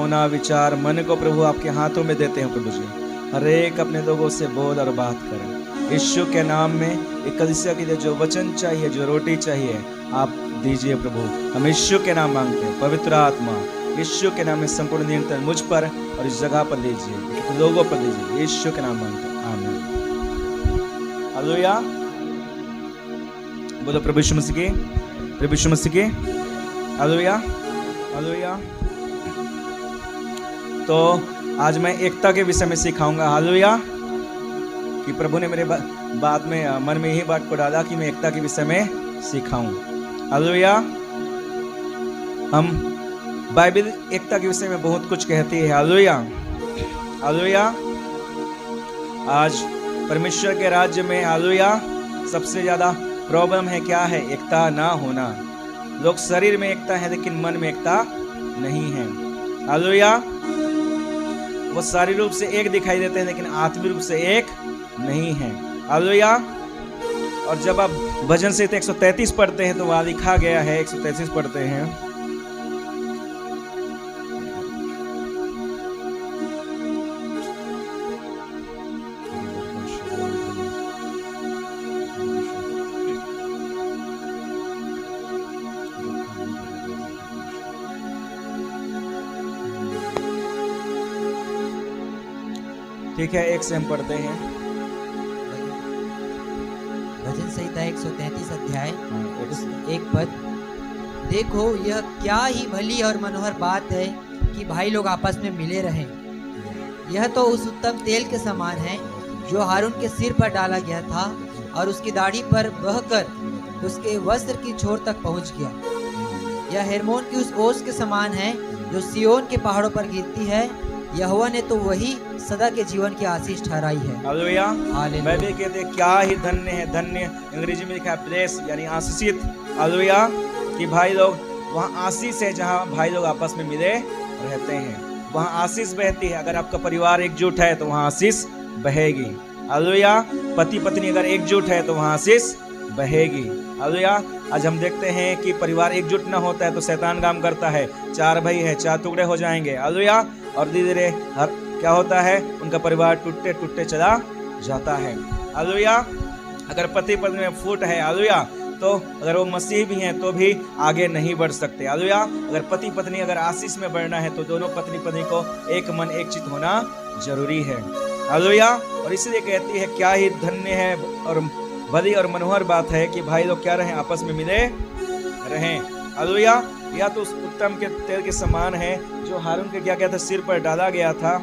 भावना विचार मन को प्रभु आपके हाथों में देते हैं प्रभु जी। हर एक अपने लोगों से बोल और बात करें यीशु के नाम में। एक कलीसिया के लिए जो वचन चाहिए, जो रोटी चाहिए, आप दीजिए प्रभु। हम यीशु के नाम मांगते हैं। पवित्र आत्मा यीशु के नाम में संपूर्ण नियंत्रण मुझ पर और इस जगह पर दीजिए, लोगों पर दीजिए। यीशु के नाम मांगते हैं, आमीन। हालेलुया। बोलो प्रभु यीशु मसीह की, प्रभु यीशु मसीह की। Hallelujah, hallelujah. तो आज मैं एकता के विषय में सिखाऊंगा। हालेलुया। कि प्रभु ने मेरे बाद में मन में यही बात को डाला कि मैं एकता के विषय में सिखाऊं। हालेलुया। हम बाइबल एकता के विषय में बहुत कुछ कहती है। Hallelujah, hallelujah. आज परमेश्वर के राज्य में हालेलुया सबसे ज्यादा प्रॉब्लम है क्या है? एकता ना होना। लोग शरीर में एकता है लेकिन मन में एकता नहीं है। हालेलुया। वो शारीरिक रूप से एक दिखाई देते हैं लेकिन आत्मिक रूप से एक नहीं है। हालेलुया। और जब आप भजन संहिता 133 पढ़ते हैं तो वहां लिखा गया है, 133 पढ़ते हैं, ठीक है, एक से हम पढ़ते हैं। भजन संहिता 133 अध्याय एक पद। देखो यह क्या ही भली और मनोहर बात है कि भाई लोग आपस में मिले रहें। यह तो उस उत्तम तेल के समान है जो हारून के सिर पर डाला गया था और उसकी दाढ़ी पर बहकर उसके वस्त्र की छोर तक पहुंच गया। यह हेर्मोन की उस ओस के समान है जो सियोन के पहाड़ों पर गिरती है। यहोवा ने तो वही सदा के जीवन की आशीष ठहराई है। हालेलुया। बाइबल कहते हैं क्या ही धन्य है, धन्य अंग्रेजी में लिखा है ब्लेस, यानी आशीषित। हालेलुया। कि भाई लोग वहाँ आशीष है जहाँ भाई लोग आपस में मिले रहते हैं, वहाँ आशीष बहती है। अगर आपका परिवार एकजुट है तो वहाँ आशीष बहेगी। हालेलुया। पति पत्नी अगर एकजुट है तो वहाँ आशीष बहेगी। हालेलुया। आज हम देखते हैं कि परिवार एकजुट न होता है तो शैतान काम करता है। चार भाई है, चार टुकड़े हो जाएंगे। हालेलुया। और धीरे धीरे क्या होता है, उनका परिवार टूटते टूटते चला जाता है। हालेलुया। अगर पति पत्नी में फूट है, हालेलुया, तो अगर वो मसीह भी हैं तो भी आगे नहीं बढ़ सकते। हालेलुया। अगर पति पत्नी अगर आशीष में बढ़ना है तो दोनों पत्नी पत्नी को एक मन एक चित्त होना जरूरी है। हालेलुया। और इसलिए कहती है क्या ही धन्य है और भली और मनोहर बात है कि भाई लोग क्या रहें, आपस में मिले रहें। हालेलुया। या तो उस उत्तम के तेल के समान है जो हारून के क्या था सिर पर डाला गया था।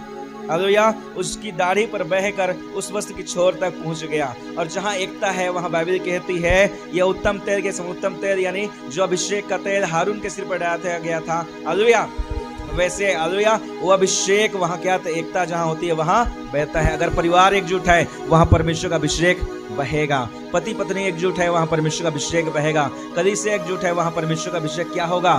हालेलुया। उसकी दाढ़ी पर बहकर उस वस्त्र की छोर तक पहुंच गया। और जहां एकता है वहां बाइबल कहती है यह उत्तम तेल के समान, उत्तम तेल यानी जो अभिषेक का तेल हारून के सिर पर डाला गया था। हालेलुया। वैसे हालेलुया वो अभिषेक वहां क्या था, एकता जहां होती है वहां बहता है। अगर परिवार एकजुट है वहां परमेश्वर का अभिषेक बहेगा। पति पत्नी एकजुट है वहां परमेश्वर का अभिषेक बहेगा। कलीसिया एकजुट है वहां परमेश्वर का अभिषेक क्या होगा,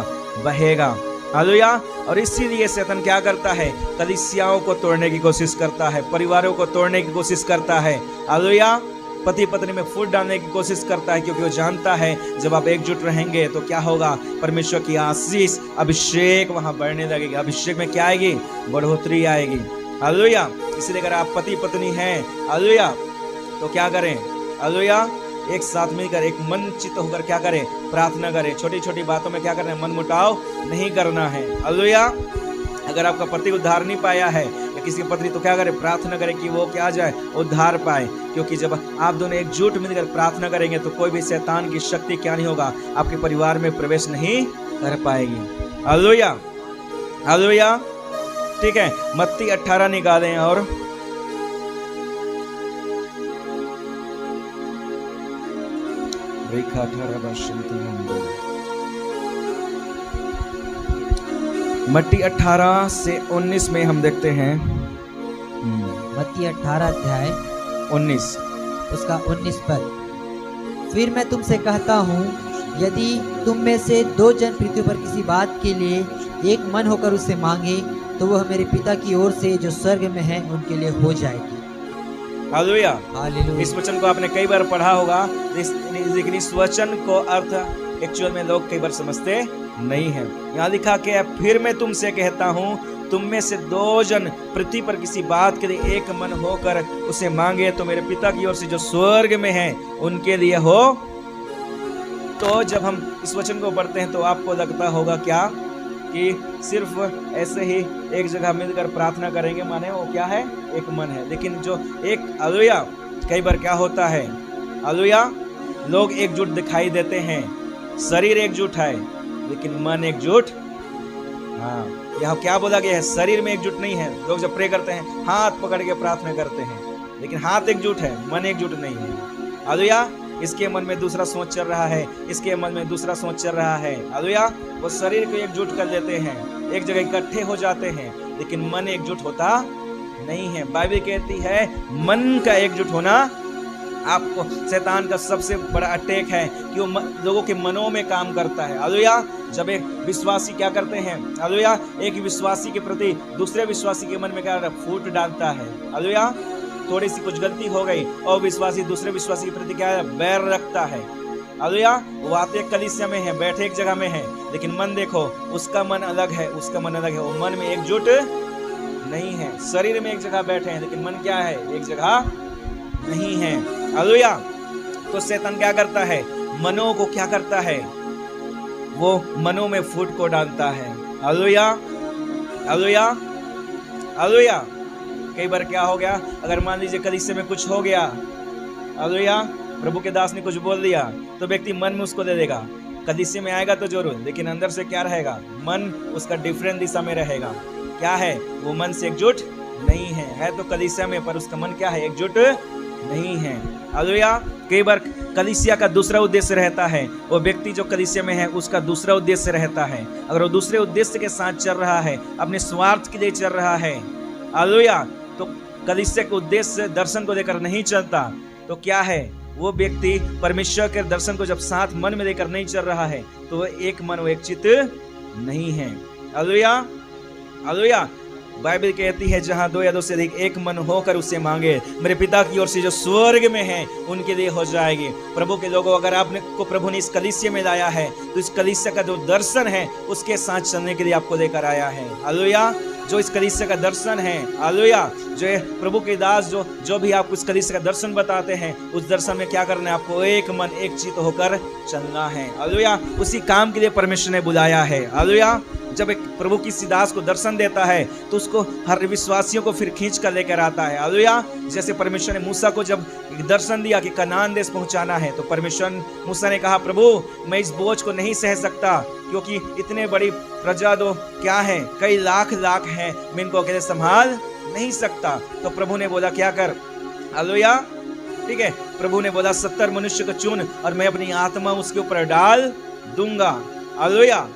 बहेगा। हालेलुया। और इसीलिए शैतान क्या करता है, कलीसियाओं को तोड़ने की कोशिश करता है, परिवारों को तोड़ने की कोशिश करता है। हालेलुया। पति पत्नी में फूट डालने की कोशिश करता है क्योंकि वो जानता है जब आप एकजुट रहेंगे तो क्या होगा, परमेश्वर की आशीष अभिषेक वहां बढ़ने लगेगी। अभिषेक में क्या आएगी, बढ़ोतरी आएगी। हालेलुया। इसलिए अगर आप पति पत्नी हैं, हालेलुया, तो क्या करें, हालेलुया, एक साथ मिलकर एक मन चित्त होकर क्या करें, प्रार्थना करें। छोटी छोटी बातों में क्या करना है, मन मुटाव नहीं करना है। हालेलुया। अगर आपका पति उद्धार नहीं पाया है या किसी की पत्नी, तो क्या करे, प्रार्थना करें कि वो क्या जाए, उद्धार पाए। क्योंकि जब आप दोनों एकजुट मिलकर प्रार्थना करेंगे तो कोई भी शैतान की शक्ति क्या नहीं होगा, आपके परिवार में प्रवेश नहीं कर पाएगी। Hallelujah, hallelujah. ठीक है, मत्ती 18 निकालें और मत्ती 18 से 19 में हम देखते हैं। मत्ती 18 अध्याय 19 उसका 19 पद। फिर मैं तुमसे कहता हूँ, यदि तुम में से दो जन पृथ्वी पर किसी बात के लिए एक मन होकर उससे मांगे तो वह मेरे पिता की ओर से जो स्वर्ग में है उनके लिए हो जाएगी। हालेलुया। हालेलुया। इस वचन को आपने कई बार पढ़ा होगा, लेकिन इस वचन को अर्थ एक्चुअल में लोग कई बार समझते नहीं है। यहाँ लिखा क्या है, फिर मैं तुमसे कहता हूँ तुम में से 2 जन पृथ्वी पर किसी बात के लिए एक मन होकर उसे मांगे तो मेरे पिता की ओर से जो स्वर्ग में है उनके लिए हो। तो जब हम इस वचन को पढ़ते हैं तो आपको लगता होगा क्या कि सिर्फ ऐसे ही एक जगह मिलकर प्रार्थना करेंगे, माने वो क्या है, एक मन है। लेकिन जो एक हालेलुया, कई बार क्या होता है, हालेलुया, लोग एकजुट दिखाई देते हैं, शरीर एकजुट है लेकिन मन एकजुट, हाँ, यहाँ क्या बोला गया है, शरीर में एकजुट नहीं है। लोग जब प्रे करते हैं हाथ पकड़ के प्रार्थना करते हैं, लेकिन हाथ एकजुट है, मन एकजुट नहीं है। हालेलुया, इसके मन में दूसरा सोच चल रहा है, इसके मन में दूसरा सोच चल रहा है। हालेलुया, वो शरीर को एकजुट कर लेते हैं, एक जगह इकट्ठे हो जाते हैं, लेकिन मन एकजुट होता नहीं है। बाइबल कहती है मन का एकजुट होना आपको, शैतान का सबसे बड़ा अटैक है कि वो लोगों के मनों में काम करता है। हालेलुया, जब एक विश्वासी क्या करते हैं, हालेलुया, एक विश्वासी के प्रति दूसरे विश्वासी के मन में क्या फूट डालता है। हालेलुया, थोड़ी सी कुछ गलती हो गई और विश्वासी दूसरे विश्वासी के प्रति क्या है, बैर रखता है। हालेलुया, वो आते एक कलीसिया में है, बैठे एक जगह में है, लेकिन मन देखो उसका मन अलग है, उसका मन अलग है, वो मन में एकजुट नहीं है। शरीर में एक जगह बैठे हैं लेकिन मन क्या है, एक जगह नहीं है। हालेलुया, तो शैतान क्या करता है, मनों को क्या करता है, वो मनों में फूट को डालता है। Hallelujah, hallelujah, hallelujah. कई बार क्या हो गया, अगर मान लीजिए कलीसिया में कुछ हो गया, हालेलुया, प्रभु के दास ने कुछ बोल दिया तो व्यक्ति मन में उसको दे देगा, कलीसिया में आएगा तो जरूर, लेकिन अंदर से क्या रहेगा, मन उसका डिफरेंट दिशा में रहेगा। क्या है, वो मन से एकजुट नहीं है तो कलीसिया में, पर उसका मन क्या है, एकजुट नहीं है। हालेलुया, कई बार कलीसिया का दूसरा उद्देश्य रहता है, वो व्यक्ति जो कलीसिया में है उसका दूसरा उद्देश्य रहता है। अगर वो दूसरे उद्देश्य के साथ चल रहा है, अपने स्वार्थ के लिए चल रहा है, हालेलुया, तो कलीसिया के उद्देश्य दर्शन को लेकर नहीं चलता, तो क्या है, वो व्यक्ति परमेश्वर के दर्शन को जब साथ मन में लेकर नहीं चल रहा है तो वो एक मन, वो एक चित्त नहीं है। हालेलुया, हालेलुया, बाइबल कहती है जहां 2 या 2 से अधिक एक मन होकर उससे मांगे, मेरे पिता की ओर से जो स्वर्ग में है उनके लिए हो जाएगी। प्रभु के लोगों, अगर आपने को प्रभु ने इस कलीसिया में लाया है तो इस कलीसिया का जो दर्शन है उसके साथ चलने के लिए आपको लेकर आया है। हालेलुया, जो इस कलीसिया का दर्शन है, हालेलुया, जो प्रभु के दास जो भी आपको इस कलीसिया का दर्शन बताते हैं, उस दर्शन में क्या करना है, आपको एक मन एक चित्त होकर चलना है। हालेलुया, उसी काम के लिए परमेश्वर ने बुलाया है। हालेलुया, जब एक प्रभु किसी दास को दर्शन देता है तो उसको हर विश्वासियों को फिर खींच कर लेकर आता है। हालेलुया, जैसे परमेश्वर ने मूसा को जब दर्शन दिया कि कनान देश पहुंचाना है, तो परमेश्वर मूसा ने कहा, प्रभु मैं इस बोझ को नहीं सह सकता, क्योंकि इतने बड़ी प्रजा दो क्या है, कई लाख है, मैं इनको अकेले संभाल नहीं सकता। तो प्रभु ने बोला क्या कर, हालेलुया, ठीक है, प्रभु ने बोला 70 मनुष्य को चुन और मैं अपनी आत्मा उसके ऊपर डाल दूंगा। हालेलुया,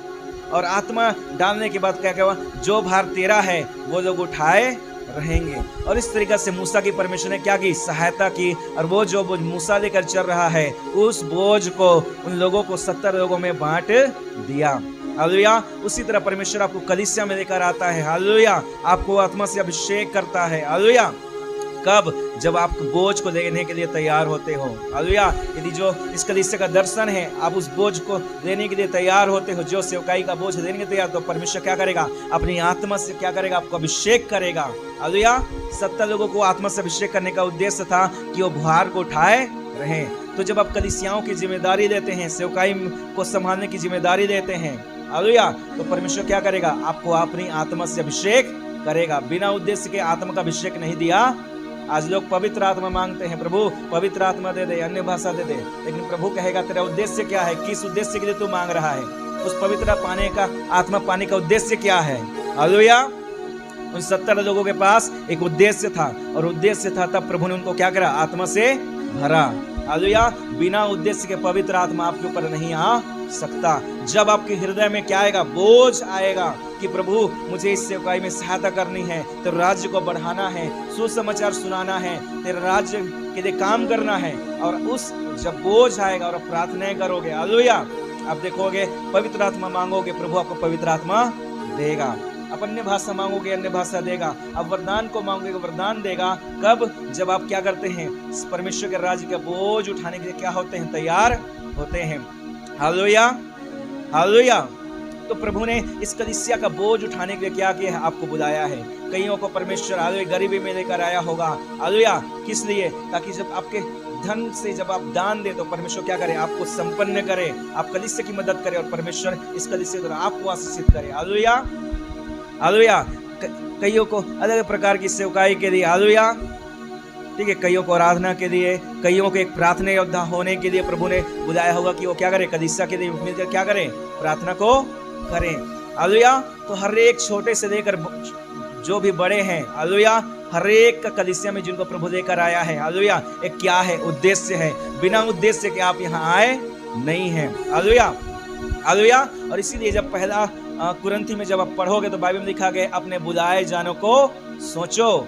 और आत्मा डालने के बाद क्या कहा, जो भार तेरा है वो लोग उठाए रहेंगे। और इस तरीके से मूसा की परमेश्वर ने क्या की, सहायता की, और वो जो बोझ मूसा लेकर चल रहा है उस बोझ को उन लोगों को 70 लोगों में बांट दिया। हालेलुया, उसी तरह परमेश्वर आपको कलीसिया में लेकर आता है। हालेलुया, आपको आत्मा से अभिषेक करता है। हालेलुया, कब, जब आप बोझ को लेने के लिए तैयार होते हो। हालेलुया, यदि जो इस कलीसिया का दर्शन है आप उस बोझ को लेने के लिए तैयार होते हो, जो सेवकाई का बोझ लेने के लिए तैयार, तो परमेश्वर क्या करेगा, अपनी आत्मा से क्या करेगा, आपको अभिषेक करेगा। हालेलुया, 70 लोगों को आत्मा से अभिषेक करने का उद्देश्य था कि वो भार को उठाए रहें। तो जब आप कलीसियाओं की जिम्मेदारी लेते हैं, सेवकाई को संभालने की जिम्मेदारी लेते हैं, हालेलुया, तो परमेश्वर क्या करेगा, आपको अपनी आत्मा से अभिषेक करेगा। बिना उद्देश्य के आत्मा का अभिषेक नहीं दिया। आज लोग पवित्र आत्मा मांगते हैं, प्रभु पवित्र आत्मा दे दे, अन्य भाषा दे दे, लेकिन प्रभु कहेगा तेरा उद्देश्य क्या है, किस उद्देश्य के लिए तू मांग रहा है, उस पवित्र पाने का, आत्मा पाने का उद्देश्य क्या है। हालेलुया, उन 70 लोगों के पास एक उद्देश्य था, और उद्देश्य था तब प्रभु ने उनको क्या करा, आत्मा से भरा। हालेलुया, बिना उद्देश्य के पवित्र आत्मा आपके ऊपर नहीं आ सकता। जब आपके हृदय में क्या आएगा, बोझ आएगा कि प्रभु मुझे इस सेवकाई में सहायता करनी है, तेरे राज्य को बढ़ाना है, सुसमाचार सुनाना है, तेरे राज्य के लिए काम करना है, और उस जब बोझ आएगा और प्रार्थनाएं करोगे, हालेलुया, आप देखोगे पवित्र आत्मा मांगोगे, प्रभु आपको पवित्र आत्मा देगा। आप अन्य भाषा मांगोगे, अन्य भाषा देगा। आप वरदान को मांगोगे, वरदान देगा। कब, जब आप क्या करते हैं, परमेश्वर के राज्य का बोझ उठाने के लिए क्या होते हैं, तैयार होते हैं। हालेलुया, हालेलुया, तो प्रभु ने इस कलीसिया का बोझ उठाने के लिए क्या किया है? आपको बुलाया है। कईयों को परमेश्वर हालेलुया गरीबी में लेकर आया होगा। हालेलुया किस लिए? ताकि जब आपके धन से जब आप दान दे तो परमेश्वर क्या करे? आपको संपन्न करे, आप कलीसिया की मदद करे और परमेश्वर इस कलीसिया द्वारा आपको आशीषित करे। Hallelujah hallelujah. कईयों को अलग अलग प्रकार की सेवकाई के लिए, हालेलुया, ठीक है, कईयों को आराधना के लिए, कईयों को एक प्रार्थना योद्धा होने के लिए प्रभु ने बुलाया होगा कि वो क्या करे? कलीसिया के लिए मिलकर क्या करें? प्रार्थना को करें। हालेलुया। तो हर एक छोटे से लेकर जो भी बड़े हैं, हालेलुया, हर एक का कलीसिया में जिनको प्रभु लेकर आया है, हालेलुया, एक क्या है? उद्देश्य है। बिना उद्देश्य के आप यहाँ आए नहीं हैं। Hallelujah hallelujah. और इसीलिए जब पहला कुरिन्थी में जब आप पढ़ोगे तो बाइबल में लिखा गया अपने बुलाए जाने को सोचो।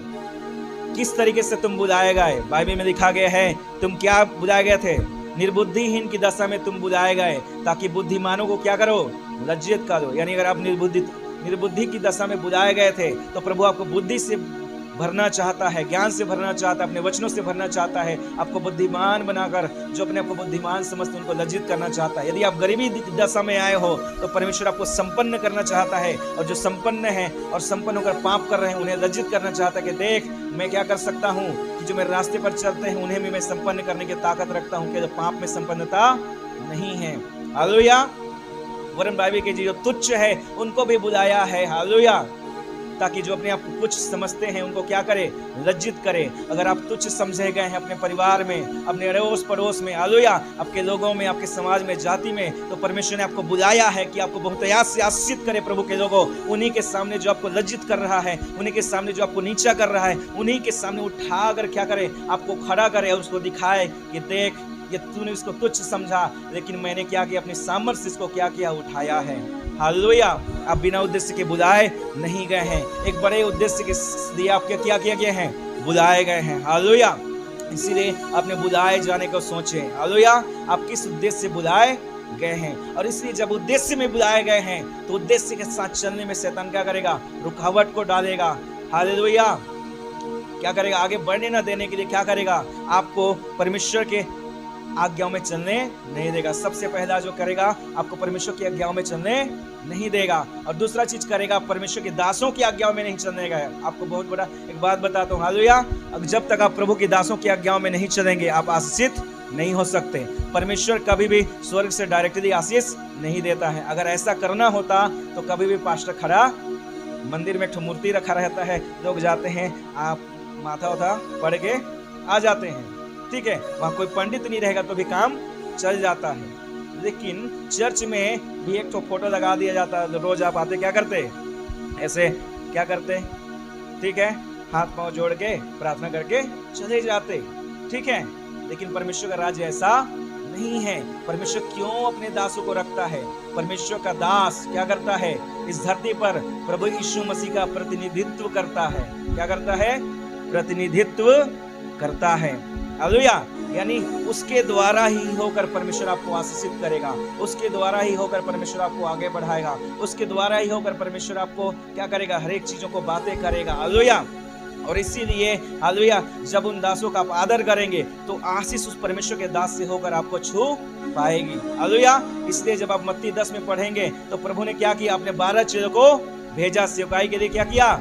किस तरीके से तुम बुलाए गए? बाइबल में लिखा गया है तुम क्या बुलाए गए थे? निर्बुद्धिहीन की दशा में तुम बुलाए गए ताकि बुद्धिमानों को क्या करो? लज्जित करो। यानी अगर आप निर्बुद्धि की दशा में बुलाए गए थे तो प्रभु आपको बुद्धि से भरना चाहता है, ज्ञान से भरना चाहता है, अपने वचनों से भरना चाहता है, आपको बुद्धिमान बनाकर, जो अपने आपको बुद्धिमान समझते उनको लज्जित करना चाहता है। यदि आप गरीबी दशा में आए हो तो परमेश्वर आपको संपन्न करना चाहता है, और जो संपन्न है और संपन्न होकर पाप कर रहे हैं उन्हें लज्जित करना चाहता है कि देख मैं क्या कर सकता हूँ कि जो मेरे रास्ते पर चलते हैं उन्हें भी मैं संपन्न करने की ताकत रखता हूँ कि जो पाप में संपन्नता नहीं है। हालेलुया। वरन बाइबल के जो तुच्छ है उनको भी बुलाया है, हालेलुया, ताकि जो अपने आप को कुछ समझते हैं उनको क्या करे? लज्जित करे। अगर आप तुच्छ समझे गए हैं अपने परिवार में, अपने अड़ोस पड़ोस में, हालेलुया, आपके लोगों में, आपके समाज में, जाति में, तो परमेश्वर ने आपको बुलाया है कि आपको बहुतायत से आशीषित करे। प्रभु के लोगों, उन्हीं के सामने जो आपको लज्जित कर रहा है, उन्हीं के सामने जो आपको नीचा कर रहा है, उन्हीं के सामने उठा कर क्या करे? आपको खड़ा करे और उसको दिखाए कि देख ये तूने इसको तुच्छ समझा, लेकिन मैंने क्या किया? अपने सामर्थ्य से इसको क्या किया? उठाया है। हालेलुया। आप बिना उद्देश्य के बुलाए नहीं गए हैं, एक बड़े उद्देश्य के लिए आपके क्या किया गया है? बुलाए गए हैं। हालेलुया। इसीलिए अपने बुलाए जाने को सोचें। हालेलुया। आप किस उद्देश्य से बुलाए गए हैं? और इसलिए जब उद्देश्य में बुलाए गए हैं तो उद्देश्य के साथ चलने में शैतान क्या करेगा? रुकावट को डालेगा। हालेलुया। क्या करेगा? आगे बढ़ने ना देने के लिए क्या करेगा? आपको परमेश्वर के आज्ञाओं में चलने नहीं देगा। सबसे पहला जो करेगा, आपको परमेश्वर की आज्ञाओं में चलने नहीं देगा। और दूसरा चीज करेगा, परमेश्वर के दासों की आज्ञाओं में नहीं चलने देगा। आपको बहुत बड़ा एक बात बताता हूँ, हालेलुया, जब तक आप प्रभु के दासों की आज्ञाओं में नहीं चलेंगे आप आशीषित नहीं हो सकते। परमेश्वर कभी भी स्वर्ग से डायरेक्टली आशीष नहीं देता है। अगर ऐसा करना होता तो कभी भी पास्टर खड़ा मंदिर में मूर्ति रखा रहता है, लोग जाते हैं, आप माथा उठा पढ़ के आ जाते हैं, ठीक है, वहाँ कोई पंडित नहीं रहेगा तो भी काम चल जाता है। लेकिन चर्च में भी एक तो फोटो लगा दिया जाता है, रोज आप आते क्या करते? ऐसे क्या करते? ठीक है, हाथ पांव जोड़ के प्रार्थना करके चले जाते, ठीक है। लेकिन परमेश्वर का राज्य ऐसा नहीं है। परमेश्वर क्यों अपने दासों को रखता है? परमेश्वर का दास क्या करता है? इस धरती पर प्रभु यीशु मसीह का प्रतिनिधित्व करता है। क्या करता है? प्रतिनिधित्व करता है। हालेलुया। यानी उसके द्वारा ही होकर परमेश्वर आपको आशीषित करेगा, उसके द्वारा ही होकर परमेश्वर आपको आगे बढ़ाएगा, उसके द्वारा ही होकर परमेश्वर आपको क्या करेगा? हर एक चीजों को बातें करेगा। हालेलुया। और इसीलिए हालेलुया, जब उन दासों का आप आदर करेंगे तो आशीष उस परमेश्वर के दास से होकर आपको छू पाएगी। हालेलुया। इसलिए जब आप मत्ती 10 में पढ़ेंगे तो प्रभु ने क्या किया? अपने 12 चेलों को भेजा, सेवकाई के लिए क्या किया?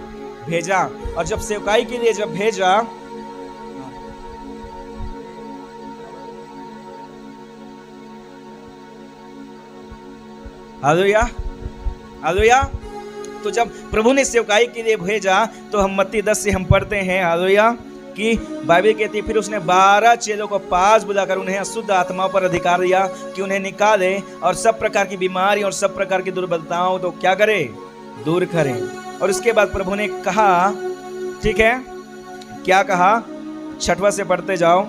भेजा। और जब सेवकाई के लिए जब भेजा, हालेलुया हालेलुया, तो जब प्रभु ने सेवकाई के लिए भेजा तो हम मत्ती 10 से हम पढ़ते हैं, हालेलुया, कि बाइबल कहती है फिर उसने 12 चेलों को पास बुलाकर उन्हें अशुद्ध आत्माओं पर अधिकार दिया कि उन्हें निकाले और सब प्रकार की बीमारी और सब प्रकार की दुर्बलताओं तो क्या करे? दूर करें। और उसके बाद प्रभु ने कहा, ठीक है, क्या कहा? 6वां से पढ़ते जाओ।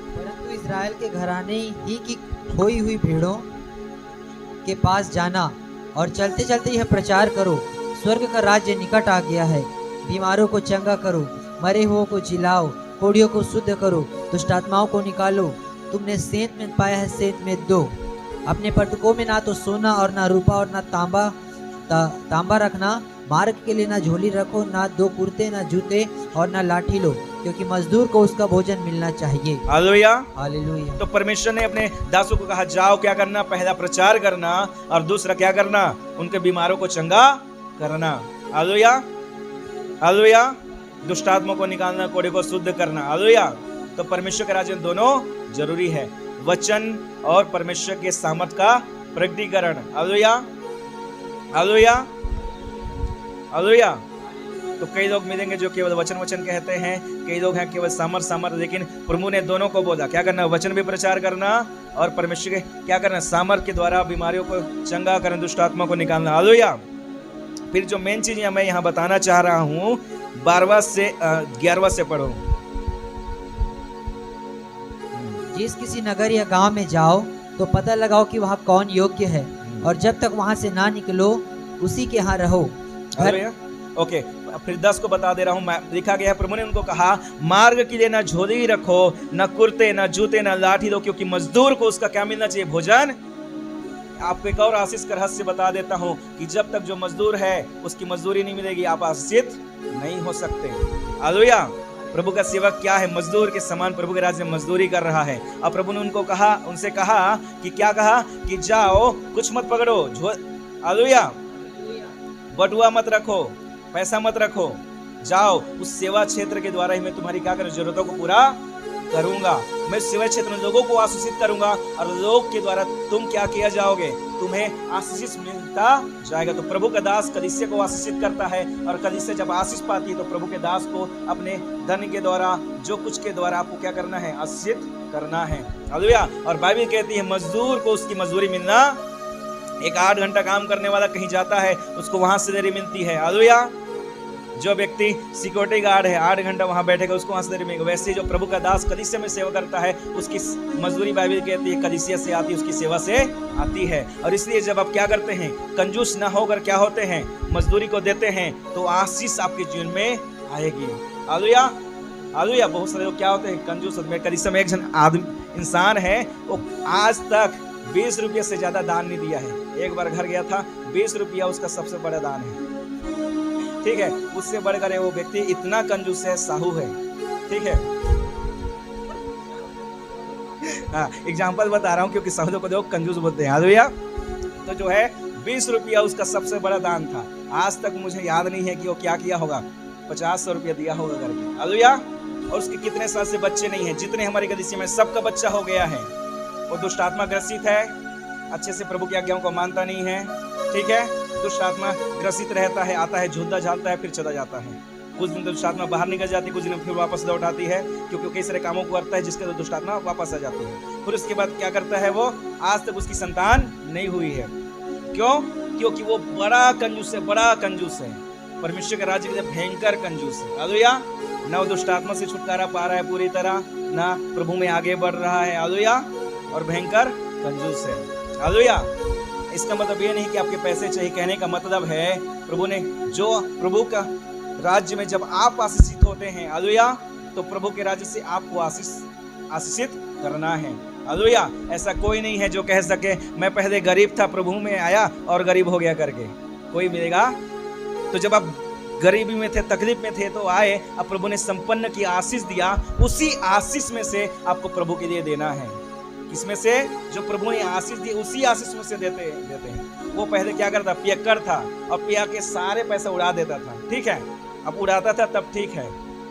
परंतु इस्राएल के घराने ही की खोई हुई भेड़ों के पास जाना और चलते चलते यह प्रचार करो, स्वर्ग का राज्य निकट आ गया है। बीमारों को चंगा करो, मरे हुओं को जिलाओ, कोढ़ियों को शुद्ध करो, दुष्ट आत्माओं को निकालो। तुमने सेंत में पाया है सेंत में दो। अपने पटकों में ना तो सोना और ना रूपा और ना तांबा रखना, मार्ग के लिए ना झोली रखो, ना 2 कुर्ते, ना जूते और ना लाठी लो, क्योंकि मजदूर को उसका भोजन मिलना चाहिए। हालेलुया। हालेलुया। तो परमेश्वर ने अपने दासों को कहा, जाओ क्या करना, पहला प्रचार करना और दूसरा क्या करना, उनके बीमारों को चंगा करना। हालेलुया। हालेलुया। दुष्ट आत्मा को निकालना, कोड़े को शुद्ध करना। हालेलुया। तो परमेश्वर के राज्य में दोनों जरूरी है, वचन और परमेश्वर के सामर्थ का प्रकटीकरण। हालेलुया। हालेलुया। हालेलुया। तो कई लोग मिलेंगे जो केवल वचन वचन कहते हैं, कई लोग हैं केवल सामर्थ, लेकिन प्रभु ने दोनों को बोला क्या करना, वचन भी प्रचार करना और परमेश्वर के क्या करना, सामर्थ के द्वारा बीमारियों को चंगा करना, दुष्ट आत्मा को निकालना। हालेलुया। फिर जो मेन चीज मैं यहाँ बताना चाह रहा हूँ, 12वां से 11वां से पढ़ो। जिस किसी नगर या गांव में जाओ तो पता लगाओ कि वहाँ कौन योग्य है, और जब तक वहाँ से ना निकलो उसी के यहाँ रहो। ओके, फिर 10 को बता दे रहा हूँ। लिखा गया है, प्रभु ने उनको कहा, मार्ग के लिए ना झोली रखो, ना कुर्ते, ना जूते, ना लाठी लो, क्योंकि मजदूर को उसका क्या मिलना चाहिए, भोजन। आपको एक और आशीष का रहस्य बता देता हूँ कि जब तक जो मजदूर है उसकी मजदूरी नहीं मिलेगी, आप आशीषित नहीं हो सकते। हालेलुया। प्रभु का सेवक क्या है, मजदूर के समान प्रभु के राज्य में मजदूरी कर रहा है। अब प्रभु ने उनको कहा, उनसे कहा कि क्या कहा कि जाओ, कुछ मत पकड़ो, हालेलुया, बटुआ मत रखो, पैसा मत रखो, जाओ, उस सेवा क्षेत्र के द्वारा ही मैं तुम्हारी क्या करूं, जरूरतों को पूरा करूंगा। मैं सेवा क्षेत्र में लोगों को आशीषित करूंगा और लोग के द्वारा तुम क्या किया जाओगे, तुम्हें आशीष मिलता जाएगा। तो प्रभु का दास कलीसिया को आशीषित करता है, और कलीसिया जब आशीष पाती है तो प्रभु के दास को अपने धन के द्वारा, जो कुछ के द्वारा आपको क्या करना है, आशीषित करना है। हालेलुया। और बाइबल कहती है मजदूर को उसकी मजदूरी मिलना, एक 8 घंटा काम करने वाला कहीं जाता है उसको वहां से देरी मिलती है। हालेलुया। जो व्यक्ति सिक्योरिटी गार्ड है 8 घंटा वहां बैठेगा उसको वहां से देरी मिलेगी। वैसे जो प्रभु का दास कलीसिया में सेवा करता है उसकी मजदूरी बाइबल कहती है कलीसिया से आती है, उसकी सेवा से आती है। और इसलिए जब आप क्या करते हैं, कंजूस ना होकर क्या होते हैं, मजदूरी को देते हैं, तो आशीष आपके जीवन में आएगी। हालेलुया। हालेलुया। बहुत सारे लोग क्या होते हैं, कंजूस। मैं कलीसिया में एक जन आदमी इंसान है, वो आज तक 20 रुपये से ज्यादा दान नहीं दिया है। एक बार घर गया था, 20 रुपया उसका सबसे बड़ा दान है। ठीक है, उससे बढ़कर वो व्यक्ति इतना कंजूस है, साहू है। ठीक है, हाँ, एग्जाम्पल बता रहा हूँ क्योंकि साहू को लोग कंजूस बोलते हैं। हालेलुया। तो जो है 20 रुपया उसका सबसे बड़ा दान था। आज तक मुझे याद नहीं है कि वो क्या किया होगा, 50-100 रुपया दिया होगा करके। हालेलुया। और उसके कितने साल से बच्चे नहीं है, जितने हमारे कलीसिया में सबका बच्चा हो गया है। वो दुष्ट आत्मा ग्रसित है, अच्छे से प्रभु की आज्ञाओं को मानता नहीं है। ठीक है, दुष्ट आत्मा ग्रसित रहता है, आता है, झूठा झालता है, फिर चला जाता है। कुछ दिन दुष्ट आत्मा बाहर निकल जाती है, कुछ दिन फिर वापस लौट आती है, क्योंकि कई सारे कामों को करता है जिसके दुष्ट आत्मा वापस आ जाती है। फिर उसके बाद क्या करता है, वो आज तक उसकी संतान नहीं हुई है। क्यों? क्योंकि वो बड़ा कंजूस है, बड़ा कंजूस है, परमेश्वर के राज्य के लिए भयंकर कंजूस है। हालेलुया। ना वो दुष्ट आत्मा से छुटकारा पा रहा है पूरी तरह, ना प्रभु में आगे बढ़ रहा है। हालेलुया। और भयंकर कंजूस है। हालेलुया। इसका मतलब ये नहीं कि आपके पैसे चाहिए, कहने का मतलब है प्रभु ने जो प्रभु का राज्य में जब आप आशीषित होते हैं, हालेलुया, तो प्रभु के राज्य से आपको आशीषित करना है। हालेलुया। ऐसा कोई नहीं है जो कह सके मैं पहले गरीब था, प्रभु में आया और गरीब हो गया करके, कोई मिलेगा? तो जब आप गरीबी में थे, तकलीफ में थे, तो आए, अब प्रभु ने संपन्न की आशीष दिया, उसी आशीष में से आपको प्रभु के लिए देना है। किसमें से? जो प्रभु ने आशीष दी उसी आशीष में से देते हैं। वो पहले क्या करता, पियक्कर था और पिया के सारे पैसा उड़ा देता था। ठीक है, अब उड़ाता था तब ठीक है,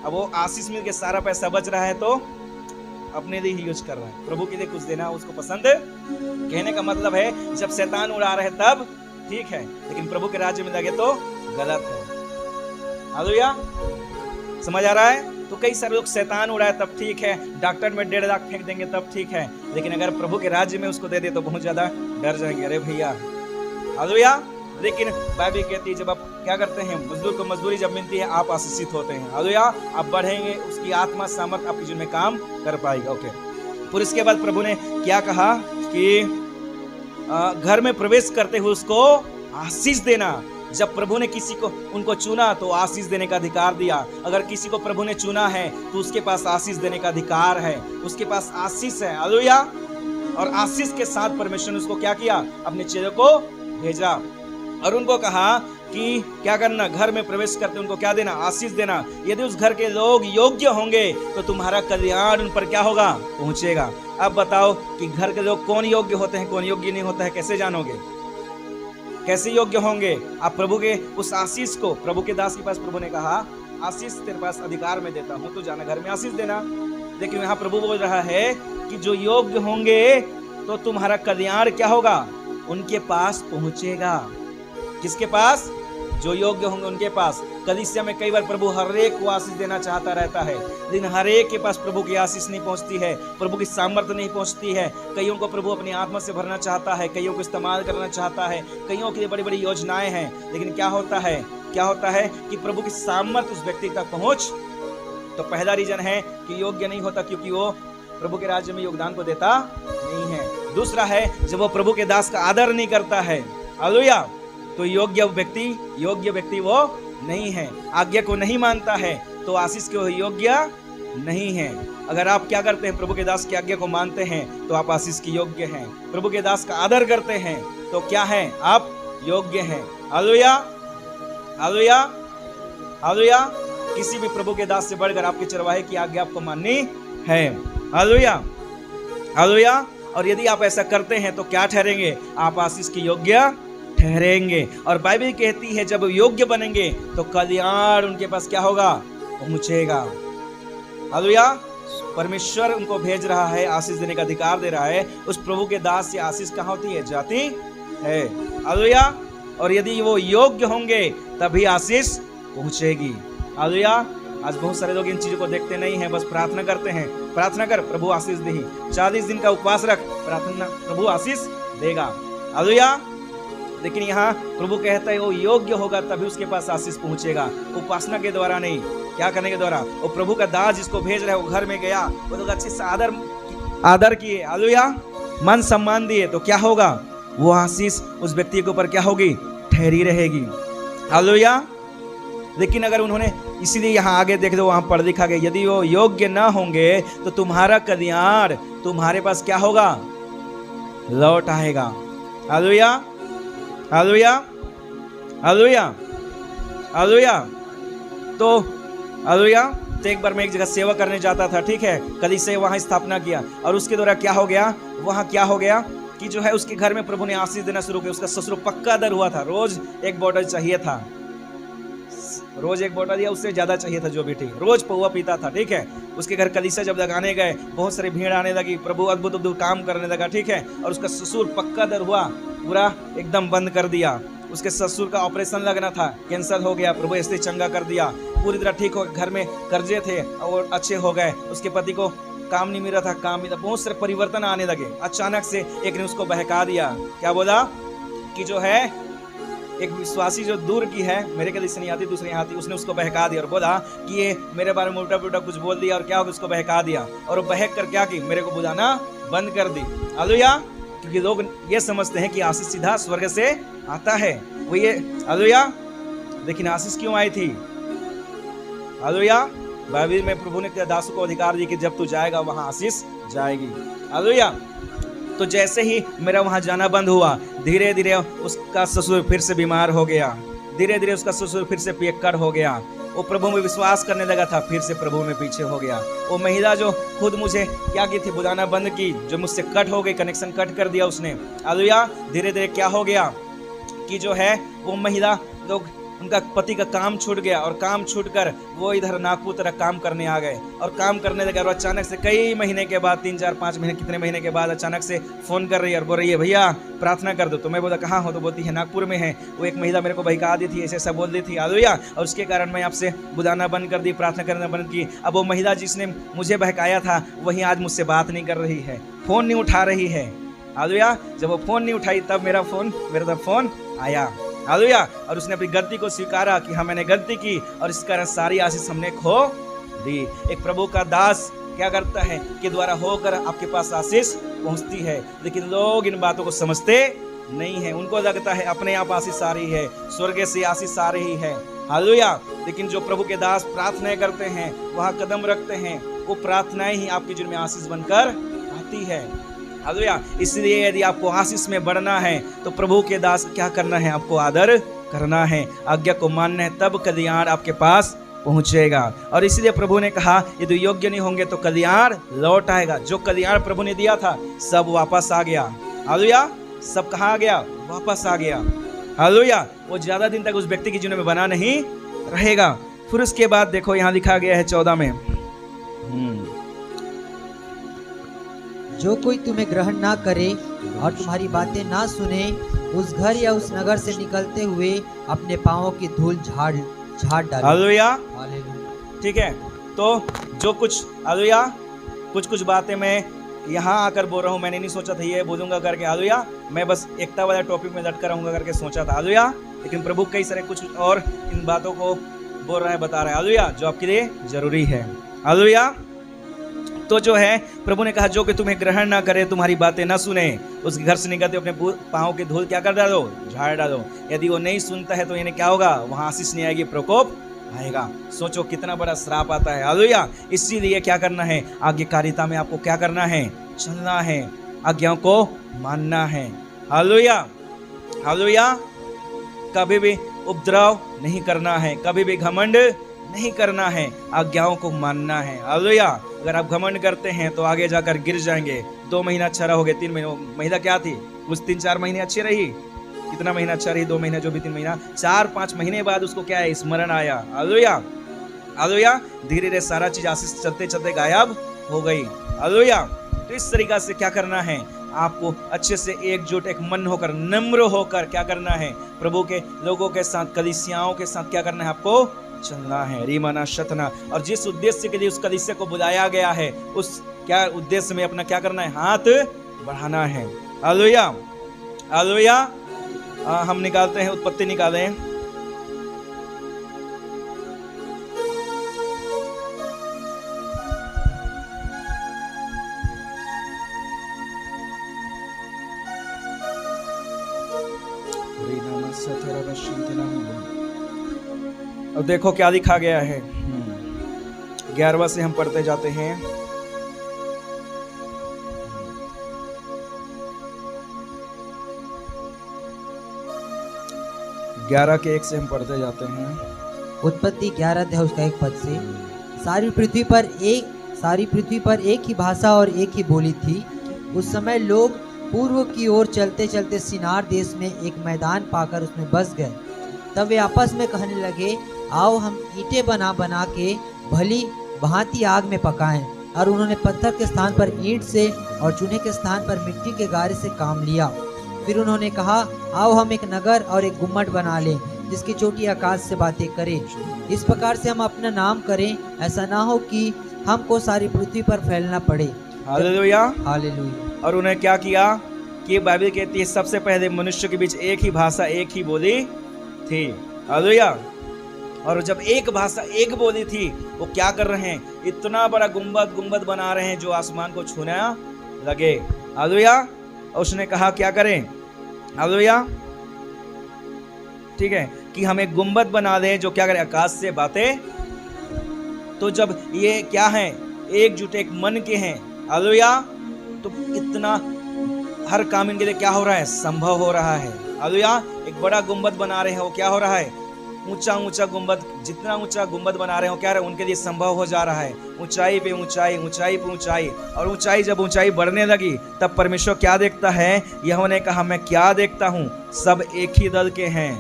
अब वो आशीष मिल के सारा पैसा बच रहा है तो अपने लिए ही यूज कर रहा है। प्रभु के लिए कुछ देना उसको पसंद, कहने का मतलब है जब शैतान उड़ा रहे तब ठीक है, लेकिन प्रभु के राज्य में लगे तो गलत है। हालेलुया। समझ आ रहा है? तो कई सारे लोग शैतान उड़ाए तब ठीक है, डॉक्टर में 1.5 लाख फेंक देंगे तब ठीक है, लेकिन अगर प्रभु के राज्य में उसको दे दे तो बहुत ज्यादा डर जाएंगे, अरे भैया। हालेलुया। लेकिन बाइबल कहती है जब आप क्या करते हैं, मजदूर को मजदूरी जब मिलती है आप आशीषित होते हैं। हालेलुया। आप बढ़ेंगे, उसकी आत्मा सामर्थ आपके जीवन में काम कर पाएगा। ओके। फिर इसके बाद प्रभु ने क्या कहा कि घर में प्रवेश करते हुए उसको आशीष देना। जब प्रभु ने किसी को उनको चुना तो आशीष देने का अधिकार दिया। अगर किसी को प्रभु ने चुना है तो उसके पास आशीष देने का अधिकार है, उसके पास आशीष है। हालेलुया। और आशीष के साथ परमेश्वर ने उसको क्या किया, अपने चेलों को भेजा और उनको कहा कि क्या करना, घर में प्रवेश करते उनको क्या देना, आशीष देना। यदि उस घर के लोग योग्य होंगे तो तुम्हारा कल्याण उन पर क्या होगा, पहुंचेगा। अब बताओ कि घर के लोग कौन योग्य होते हैं, कौन योग्य नहीं होता है, कैसे जानोगे, कैसे योग्य होंगे आप प्रभु के उस आशीष को। प्रभु के दास के पास प्रभु ने कहा, आशीष तेरे पास अधिकार में देता हूं, तो जाना घर में आशीष देना। लेकिन यहाँ प्रभु बोल रहा है कि जो योग्य होंगे तो तुम्हारा कल्याण क्या होगा, उनके पास पहुंचेगा। किसके पास, जो योग्य होंगे उनके पास। कलीसिया में कई बार प्रभु हर एक को आशीष देना चाहता रहता है, लेकिन हर एक के पास प्रभु की आशीष नहीं पहुंचती है, प्रभु की सामर्थ्य नहीं पहुंचती है। कईयों को प्रभु अपनी आत्मा से भरना चाहता है, कईयों को इस्तेमाल करना चाहता है, कईयों के लिए बड़ी बड़ी योजनाएं हैं, लेकिन क्या होता है कि प्रभु की सामर्थ्य उस व्यक्ति तक पहुंच। तो पहला रीजन है कि योग्य नहीं होता, क्योंकि वो प्रभु के राज्य में योगदान को देता नहीं है। दूसरा है, जब वो प्रभु के दास का आदर नहीं करता है, हालेलुया, तो योग्य व्यक्ति वो नहीं है। आज्ञा को नहीं मानता है तो आशीष के योग्य नहीं है। अगर आप क्या करते हैं, प्रभु के दास की आज्ञा को मानते हैं तो आप आशीष के योग्य हैं। प्रभु के दास का आदर करते हैं तो क्या है, आप योग्य हैं। Hallelujah, hallelujah, hallelujah. किसी भी प्रभु के दास से बढ़कर आपके चरवाहे की आज्ञा आपको माननी है। Hallelujah, hallelujah. और यदि आप ऐसा करते हैं तो क्या ठहरेंगे, आप आशीष के योग्य ठहरेंगे। और बाइबल कहती है जब योग्य बनेंगे तो कल्याण उनके पास क्या होगा, पहुंचेगा। हालेलुया। परमेश्वर उनको भेज रहा है, आशीष देने का अधिकार दे रहा है। उस प्रभु के दास से आशीष कहाँ होती है, जाती है। हालेलुया। और यदि वो योग्य होंगे तभी आशीष पहुंचेगी। हालेलुया। आज बहुत सारे लोग इन चीजों को देखते नहीं हैं, बस प्रार्थना करते हैं, प्रार्थना कर प्रभु आशीष दे, 40 दिन का उपवास रख, प्रार्थना प्रभु आशीष देगा। हालेलुया। लेकिन यहाँ प्रभु कहता है वो योग्य होगा तभी उसके पास आशीष पहुंचेगा, उपासना के द्वारा नहीं। क्या करने के द्वारा, वो प्रभु का दास जिसको भेज रहा है वो घर में गया, वो लोग अच्छे से आदर किए, हालेलुया, मान सम्मान दिए, तो क्या होगा, वो आशीष उस व्यक्ति के ऊपर क्या होगी, ठहरी रहेगी। हालेलुया। लेकिन अगर उन्होंने, इसीलिए यहाँ आगे देख दो, वहां पढ़ लिखा गया, यदि वो योग्य ना होंगे तो तुम्हारा कल्याण तुम्हारे पास क्या होगा, लौट आएगा। Hallelujah, hallelujah, hallelujah, hallelujah. तो हालेलुया। तो एक बार मैं एक जगह सेवा करने जाता था, ठीक है, कलीसिया वहां स्थापना किया, और उसके द्वारा क्या हो गया, वहां क्या हो गया कि जो है उसके घर में प्रभु ने आशीष देना शुरू किया। उसका ससुर पक्का दर हुआ था, रोज एक बोतल चाहिए था, रोज एक बोतल या उससे ज्यादा चाहिए था, जो भी ठीक, रोज पौवा पीता था, ठीक है। उसके घर कलीसिया जब लगाने गए, बहुत सारी भीड़ आने लगी, प्रभु अद्भुत अद्भुत काम करने लगा, ठीक है। और उसका ससुर पक्का दर हुआ, पूरा एकदम बंद कर दिया। उसके ससुर का ऑपरेशन लगना था, कैंसर हो गया, प्रभु ऐसे चंगा कर दिया, पूरी तरह ठीक हो। घर में कर्जे थे और अच्छे हो गए। उसके पति को काम नहीं मिल रहा था, काम मिला, बहुत सारे परिवर्तन आने लगे। अचानक से एक ने उसको बहका दिया, क्या बोला कि जो है एक विश्वासी जो दूर की है, मेरे कलीसिया से नहीं आती, दूसरे यहाँ आती, उसने उसको बहका दिया और बोला कि ये मेरे बारे में उल्टा पुल्टा कुछ बोल दिया, और क्या हो, उसको बहका दिया, और वो बहक कर क्या की, मेरे को बुलाना बंद कर दी। हालेलुया। क्योंकि लोग ये समझते हैं कि आशीष सीधा स्वर्ग से आता है, वो ये, हालेलुया। लेकिन आशीष क्यों आई थी, हालेलुया, बाइबल में प्रभु ने दासों को अधिकार दिया कि जब तू जाएगा वहां आशीष जाएगी। हालेलुया। तो जैसे ही मेरा वहां जाना बंद हुआ, धीरे धीरे उसका ससुर फिर से बीमार हो गया, धीरे धीरे उसका ससुर फिर से पियक्कड़ हो गया। वो प्रभु में विश्वास करने लगा था, फिर से प्रभु में पीछे हो गया। वो महिला जो खुद मुझे क्या की थी, बुलाना बंद की, जो मुझसे कट हो गई, कनेक्शन कट कर दिया उसने। हालेलुया। धीरे धीरे क्या हो गया कि जो है वो महिला लोग, उनका पति का काम छूट गया, और काम छूटकर वो इधर नागपुर तरफ काम करने आ गए, और काम करने लगे। और अचानक से कई महीने के बाद, 3 4 5 महीने, कितने महीने के बाद अचानक से फोन कर रही है और बोल रही है, भैया प्रार्थना कर दो। तो मैं बोला कहाँ हो, तो बोलती है नागपुर में है। वो एक महिला मेरे को बहका दी थी, ऐसे ऐसा बोल दी थी, हालेलुया, और उसके कारण मैं आपसे बुलाना बंद कर दी, प्रार्थना करना बंद की। अब वो महिला जिसने मुझे बहकाया था वही आज मुझसे बात नहीं कर रही है, फोन नहीं उठा रही है। हालेलुया। जब वो फोन नहीं उठाई तब मेरा तरफ फोन आया। हालेलुया। और उसने अपनी गलती को स्वीकारा कि हाँ मैंने गलती की, और इस कारण सारी आशीष हमने खो दी। एक प्रभु का दास क्या करता है कि द्वारा होकर आपके पास आशीष पहुंचती है, लेकिन लोग इन बातों को समझते नहीं है। उनको लगता है अपने आप आशीष आ रही है, स्वर्ग से आशीष आ रही है। हालेलुया। लेकिन जो प्रभु के दास प्रार्थनाएं करते हैं, वहां कदम रखते हैं, वो प्रार्थनाएं ही आपके जीवन में आशीष बनकर आती है। हालेलुया। इसलिए यदि आपको आशीष में बढ़ना है तो प्रभु के दास क्या करना है, आपको आदर करना है, आज्ञा को मानना है, तब कल्याण आपके पास पहुंचेगा। और इसलिए प्रभु ने कहा यदि योग्य नहीं होंगे तो कल्याण लौट आएगा। जो कल्याण प्रभु ने दिया था सब वापस आ गया। हालेलुया। सब कहाँ आ गया? वापस आ गया। हालेलुया। वो ज्यादा दिन तक उस व्यक्ति के जीवन में बना नहीं रहेगा। फिर उसके बाद देखो यहाँ लिखा गया है 14 में, जो कोई तुम्हें ग्रहण ना करे और तुम्हारी बातें ना सुने, उस घर या उस नगर से निकलते हुए अपने पांवों की धूल झाड़ डाले। हालेलुया। हालेलुया। ठीक है। तो जो कुछ, हालेलुया, कुछ बातें मैं यहाँ आकर बोल रहा हूँ, मैंने नहीं सोचा था ये बोलूंगा करके। हालेलुया। मैं बस एकता वाला टॉपिक में लटका रहूंगा करके सोचा था। हालेलुया। लेकिन प्रभु कई सारे कुछ और इन बातों को बोल रहा है, बता रहा है। हालेलुया। जो आपके लिए जरूरी है। हालेलुया। तो जो है प्रभु ने कहा जो कि तुम्हें ग्रहण ना करे, तुम्हारी बातें ना सुने, उसके घर से निकलते अपने पाँव की धूल क्या कर डालो? झाड़ डालो। यदि वो नहीं सुनता है तो इन्हें क्या होगा? वहां आशीष नहीं आएगी, प्रकोप आएगा। सोचो कितना बड़ा श्राप आता है। हालेलुया। इसीलिए क्या करना है? आज्ञाकारिता में आपको क्या करना है? चलना है, आज्ञाओं को मानना है। हालेलुया। हालेलुया। कभी भी उपद्रव नहीं करना है, कभी भी घमंड नहीं करना है, आज्ञाओं को मानना है। हालेलुया। अगर आप घमंड करते हैं तो आगे जाकर गिर जाएंगे। 2 महीना अच्छा रहोगे, 3 महीना क्या थी? कुछ 3-4 महीने अच्छी रही। कितना महीना अच्छा रही? 2 महीना, जो भी 3 महीना, 4-5 महीने बाद उसको क्या है? स्मरण आया। हालेलुया। हालेलुया। धीरे धीरे सारा चीज आशीष चलते चलते गायब हो गई। हालेलुया। तो इस तरीका से क्या करना है? आपको अच्छे से एकजुट, एक मन होकर, नम्र होकर क्या करना है? प्रभु के लोगों के साथ, कलीसियाओं के साथ क्या करना है? आपको चलना है। रीमाना शतना। और जिस उद्देश्य के लिए उस कलीसिया को बुलाया गया है, उस क्या उद्देश्य में अपना क्या करना है? हाथ बढ़ाना है। हालेलुया। हालेलुया। हम निकालते हैं, उत्पत्ति निकालें। अब देखो क्या लिखा गया है। 11वां से हम पढ़ते जाते हैं। 11 के 1 से हम पढ़ते जाते हैं। उत्पत्ति 11 अध्याय उसका 1 पद से, सारी पृथ्वी पर एक ही भाषा और एक ही बोली थी। उस समय लोग पूर्व की ओर चलते चलते सिनार देश में एक मैदान पाकर उसमें बस गए। तब वे आपस में कहने लगे, आओ हम ईंटें बना बना के भली भांति आग में पकाएं। और उन्होंने पत्थर के स्थान पर ईंट से और चूने के स्थान पर मिट्टी के गारे से काम लिया। फिर उन्होंने कहा, आओ हम एक नगर और एक गुम्मट बना लें, जिसकी चोटी आकाश से बातें करे। इस प्रकार से हम अपना नाम करें, ऐसा ना हो कि हमको सारी पृथ्वी पर फैलना पड़े। हालेलुया। हालेलुया। और उन्हें क्या किया कि बाइबल कहती है सबसे पहले मनुष्य के बीच एक ही भाषा, एक ही बोली थी। हालेलुया। और जब एक भाषा, एक बोली थी, वो क्या कर रहे हैं? इतना बड़ा गुंबद बना रहे हैं जो आसमान को छूना लगे। हालेलुया। और उसने कहा क्या करें? हालेलुया। ठीक है, कि हम एक गुंबद बना दें जो क्या करे? आकाश से बातें। तो जब ये क्या है? एकजुट, एक मन के हैं। हालेलुया। तो इतना हर काम इनके लिए क्या हो रहा है? संभव हो रहा है। हालेलुया। एक बड़ा गुंबद बना रहे हैं, वो क्या हो रहा है? ऊंचा गुंबद, जितना ऊंचा गुंबद बना रहे हो क्या रहे, उनके लिए संभव हो जा रहा है। ऊंचाई पे ऊंचाई, ऊंचाई पे ऊंचाई। और ऊंचाई जब ऊंचाई बढ़ने लगी तब परमेश्वर क्या देखता है? यहोवा ने कहा, मैं क्या देखता हूँ? सब एक ही दल के हैं।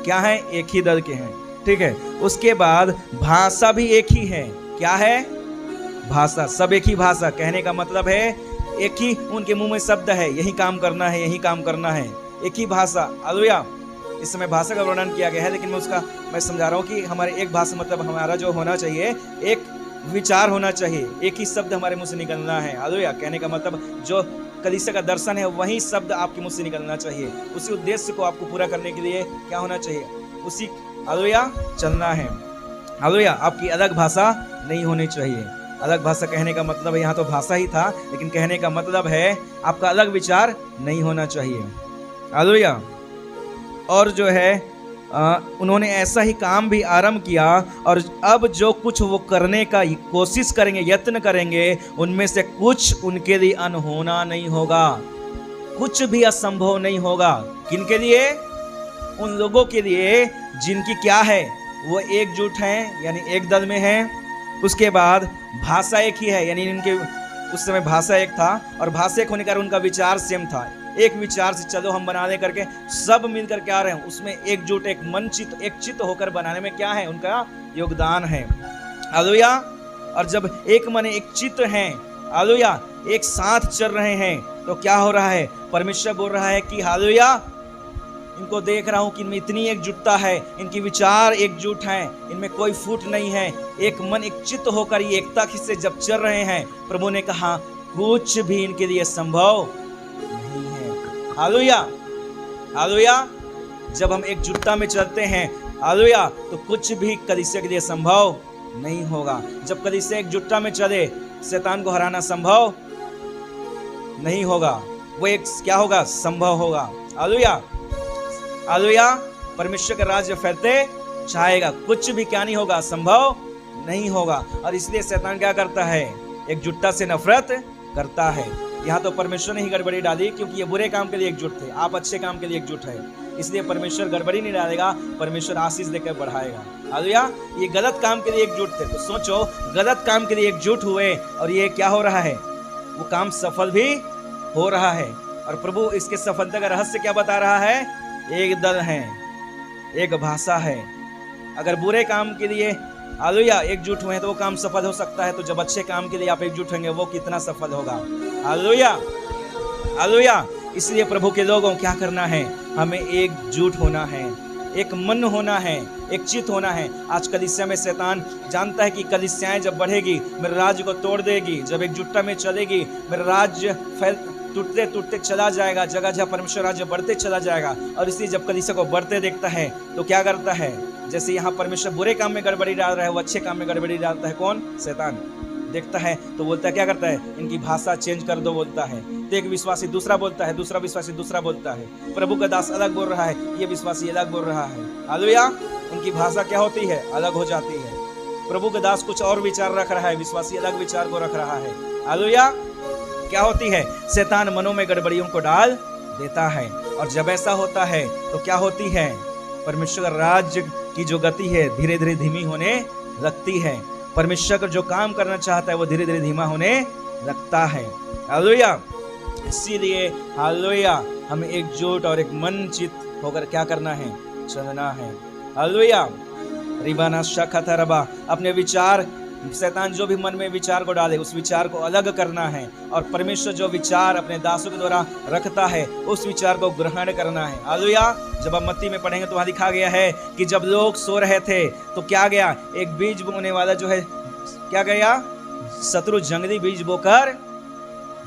क्या है? एक ही दल के हैं। ठीक है। उसके बाद भाषा भी एक ही है। क्या है? भाषा। सब एक ही भाषा। कहने का मतलब है एक ही उनके मुंह में शब्द है, यही काम करना है, यही काम करना है। एक ही भाषा। हालेलुया। इस समय भाषा का वर्णन किया गया है, लेकिन मैं समझा रहा हूँ कि हमारे एक भाषा मतलब हमारा जो होना चाहिए, एक विचार होना चाहिए, एक ही शब्द हमारे मुंह से निकलना है। हालेलुया। कहने का मतलब जो कलीसिया का दर्शन है वही शब्द आपके मुंह से निकलना चाहिए। उसी उद्देश्य को आपको पूरा करने के लिए क्या होना चाहिए? उसी, हालेलुया, चलना है। हालेलुया। आपकी अलग भाषा नहीं होनी चाहिए। अलग भाषा कहने का मतलब है, यहाँ तो भाषा ही था, लेकिन कहने का मतलब है आपका अलग विचार नहीं होना चाहिए। हालेलुया। और जो है उन्होंने ऐसा ही काम भी आरंभ किया, और अब जो कुछ वो करने का कोशिश करेंगे, यत्न करेंगे, उनमें से कुछ उनके लिए अनहोना नहीं होगा, कुछ भी असंभव नहीं होगा। किनके लिए? उन लोगों के लिए जिनकी क्या है, वो एकजुट हैं, यानी एक दल में हैं। उसके बाद भाषा एक ही है, यानी इनके उस समय भाषा एक था, और भाषा एक होने के कारण उनका विचार सेम था। एक विचार से चलो हम बनाने करके सब मिल करके आ रहे हैं, उसमें एकजुट, एक मन चित, एक चित होकर बनाने में क्या है, उनका योगदान है। हालेलुया। और जब एक मन एक चित्त हैं, हालेलुया, एक साथ चल रहे हैं, तो क्या हो रहा है, परमेश्वर बोल रहा है कि हालेलुया, इनको देख रहा हूं कि इनमें इतनी एकजुटता है, इनकी विचार एकजुट हैं, इनमें कोई फूट नहीं है, एक मन एक चित्त होकर ये एकता से जब चल रहे हैं, प्रभु ने कहा कुछ भी इनके लिए संभव नहीं है। Hallelujah, hallelujah. जब हम एकजुटता में चलते हैं, हालेलुया, तो कुछ भी कलीसिया के लिए संभव नहीं होगा। जब कलीसिया एकजुटता में चले, शैतान को हराना संभव नहीं होगा, वो एक क्या होगा, संभव होगा। Hallelujah, hallelujah. परमेश्वर का राज्य फैलते चाहेगा, कुछ भी क्या नहीं होगा, संभव नहीं होगा। और इसलिए शैतान क्या करता है, एकजुटता से नफरत करता है। यहाँ तो परमेश्वर ने ही गड़बड़ी डाली, क्योंकि ये बुरे काम के लिए एकजुट थे, आप अच्छे काम के लिए एकजुट है, इसलिए परमेश्वर गड़बड़ी नहीं डालेगा, परमेश्वर आशीष देकर बढ़ाएगा। हालेलुया। ये गलत काम के लिए एकजुट थे, तो सोचो गलत काम के लिए एकजुट हुए और ये क्या हो रहा है, वो काम सफल भी हो रहा है। और प्रभु इसके सफलता का रहस्य क्या बता रहा है, एक दल है, एक भाषा है। अगर बुरे काम के लिए हालेलुया एकजुट हुए हैं तो वो काम सफल हो सकता है, तो जब अच्छे काम के लिए आप एकजुट होंगे वो कितना सफल होगा। Hallelujah, hallelujah. इसलिए प्रभु के लोगों क्या करना है, हमें एकजुट होना है, एक मन होना है, एक चित होना है। आज कलीसिया में शैतान जानता है कि कलीसियाएं जब बढ़ेगी मेरे राज्य को तोड़ देगी, जब एकजुटता में चलेगी मेरा राज्य टूटते टूटते चला जाएगा, जगह जगह परमेश्वर राज्य बढ़ते चला जाएगा। और इसलिए जब कलीसिया को बढ़ते देखता है तो क्या करता है, जैसे यहाँ परमेश्वर बुरे काम में गड़बड़ी डाल रहा है, वो अच्छे काम में गड़बड़ी डालता है। कौन, शैतान देखता है तो बोलता है, क्या करता है, इनकी भाषा चेंज कर दो बोलता है। तो एक विश्वासी दूसरा बोलता है, दूसरा विश्वासी दूसरा बोलता है, प्रभु का दास अलग बोल रहा है, ये विश्वासी अलग बोल रहा है। हालेलुया। उनकी भाषा क्या होती है, अलग हो जाती है। प्रभु का दास कुछ और विचार रख रहा है, विश्वासी अलग विचार को रख रहा है। हालेलुया। क्या होती है, शैतान मनों में गड़बड़ियों को डाल देता है, और जब ऐसा होता है तो क्या होती है, परमेश्वर राज्य की जो गति है धीरे धीरे धीमी होने लगती है। परमेश्वर का जो काम करना चाहता है वो धीरे धीरे धीमा होने लगता है। हालेलुया। इसीलिए हालेलुया हमें एकजुट और एक मन चित होकर क्या करना है, चलना है। हालेलुया। रिबाना शखत रबा, अपने विचार, शैतान जो भी मन में विचार को डाले उस विचार को अलग करना है, और परमेश्वर जो विचार अपने दासों के द्वारा रखता है उस विचार को ग्रहण करना है। हालेलुया। जब आप मत्ती में पढ़ेंगे तो वहाँ लिखा गया है कि जब लोग सो रहे थे तो क्या गया, एक बीज बोने वाला जो है क्या गया, शत्रु जंगली बीज बोकर,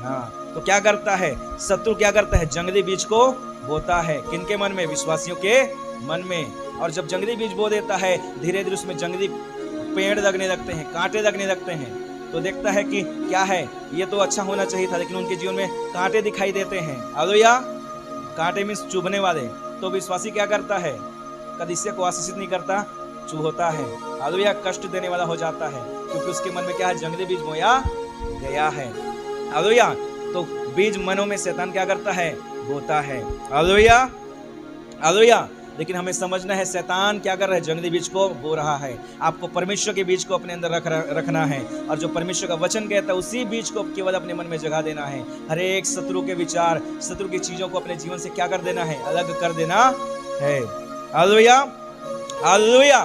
हाँ, तो क्या करता है, शत्रु क्या करता है, जंगली बीज को बोता है। किनके मन में, विश्वासियों के मन में। और जब जंगली बीज बो देता है धीरे धीरे उसमें जंगली पेड़ लगने लगते हैं, कांटे लगने लगते हैं, तो देखता है कि क्या है, ये तो अच्छा होना चाहिए था, लेकिन उनके जीवन में कांटे दिखाई देते हैं। हालेलुया। कांटे मींस चुभने वाले। तो विश्वासी क्या करता है, कलीसिया को आशीषित नहीं करता, चुभता है। हालेलुया। कष्ट देने वाला हो जाता है, क्योंकि उसके मन में क्या है, जंगली बीज बोया गया है। हालेलुया। तो बीज मनों में शैतान क्या करता है, बोता है। Hallelujah, hallelujah. लेकिन हमें समझना है शैतान क्या कर रहा है, जंगली बीज को बो रहा है। आपको परमेश्वर के बीज को अपने अंदर रखना है, और जो परमेश्वर का वचन कहता है उसी बीज को केवल अपने मन में जगह देना है। हर एक शत्रु के विचार, शत्रु की चीजों को अपने जीवन से क्या कर देना है, अलग कर देना है। Hallelujah, hallelujah,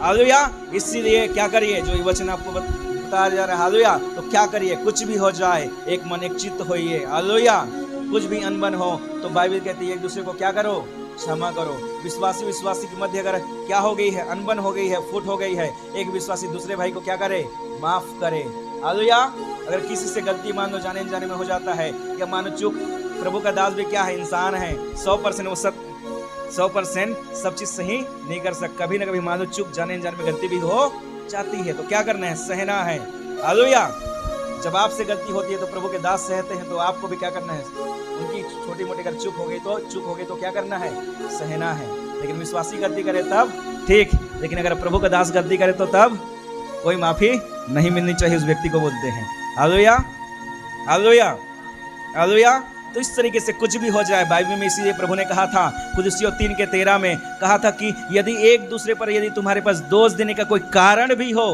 hallelujah. इसीलिए क्या करिए, जो ये वचन आपको बताया जा रहा है, हालेलुया, तो क्या करिए, कुछ भी हो जाए एक मन एक चित्त होइए। हालेलुया। कुछ भी अनबन हो तो बाइबल कहती है एक दूसरे को क्या करो, क्षमा करो। विश्वासी विश्वासी के मध्य अगर क्या हो गई है, अनबन हो गई है, फूट हो गई है, एक विश्वासी दूसरे भाई को क्या करे, माफ करे। हालेलुया। अगर किसी से गलती मान लो जाने अनजाने में हो जाता है, या मानो चूक, प्रभु का दास भी क्या है, इंसान है, 100% वो 100% सब चीज सही नहीं कर सकता, कभी ना कभी मानो चूक जाने अनजाने में गलती भी हो जाती है, तो क्या करना है, सहना है। हालेलुया। जब आपसे गलती होती है तो प्रभु के दास सहते हैं, तो आपको भी क्या करना है, उनकी छोटी मोटी अगर चूक हो गई तो क्या करना है, सहना है। लेकिन विश्वासी गलती करे तब ठीक, लेकिन अगर प्रभु का दास गलती करे तो तब कोई माफी नहीं मिलनी चाहिए, उस व्यक्ति को बोलते हैं। Hallelujah, hallelujah, hallelujah. तो इस तरीके से कुछ भी हो जाए, बाइबल में इसीलिए प्रभु ने कहा था कुलुस्सियों 3:13 में कहा था कि यदि एक दूसरे पर यदि तुम्हारे पास दोष देने का कोई कारण भी हो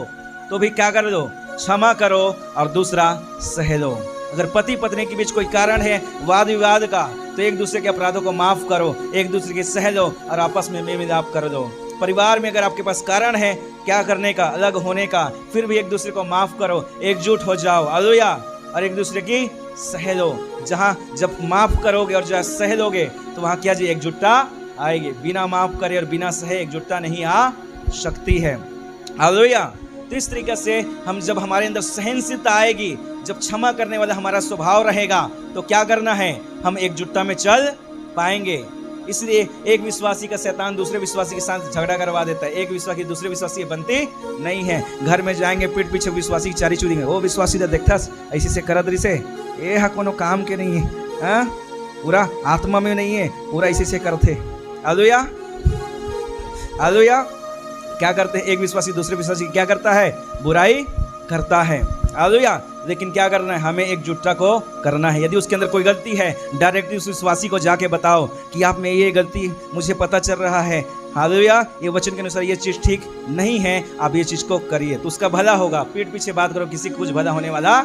तो भी क्या कर दो, क्षमा करो और दूसरा सह लो। अगर पति पत्नी के बीच कोई कारण है वाद विवाद का तो एक दूसरे के अपराधों को माफ करो, एक दूसरे के सह लो और आपस में मेल मिलाप कर दो। परिवार में अगर आपके पास कारण है क्या करने का, अलग होने का, फिर भी एक दूसरे को माफ करो, एकजुट हो जाओ, हालेलुया, और एक दूसरे की सह लो। जहाँ जब माफ करोगे और जहाँ सह लोगे तो वहाँ क्या जी, एकजुटता आएगी। बिना माफ करे और बिना सहे एकजुटता नहीं आ सकती है, हालेलुया। तो इस तरीके से हम जब हमारे अंदर सहनशीलता आएगी, जब क्षमा करने वाला हमारा स्वभाव रहेगा तो क्या करना है, हम एकजुटता में चल पाएंगे। इसलिए एक विश्वासी का शैतान दूसरे विश्वासी के साथ झगड़ा करवा देता है, एक विश्वासी दूसरे विश्वासी की बनती नहीं है। घर में जाएंगे पीठ पीछे विश्वासी की चारी चूरेंगे, वो विश्वासी तो देखता ऐसी से करत रही से ये हा कोनो काम के नहीं है, हाँ? पूरा आत्मा में नहीं है, पूरा इसी से करते। Hallelujah, hallelujah. क्या करते हैं, एक विश्वासी दूसरे विश्वासी क्या करता है, बुराई करता है, हालेलुया। लेकिन क्या करना है, हमें एकजुटता को करना है। यदि उसके अंदर कोई गलती है डायरेक्टली उस विश्वासी को जाके बताओ कि आप में ये गलती मुझे पता चल रहा है, हालेलुया, ये वचन के अनुसार ये चीज़ ठीक नहीं है, आप ये चीज़ को करिए, तो उसका भला होगा। पीठ पीछे बात करो, किसी को कुछ भला होने वाला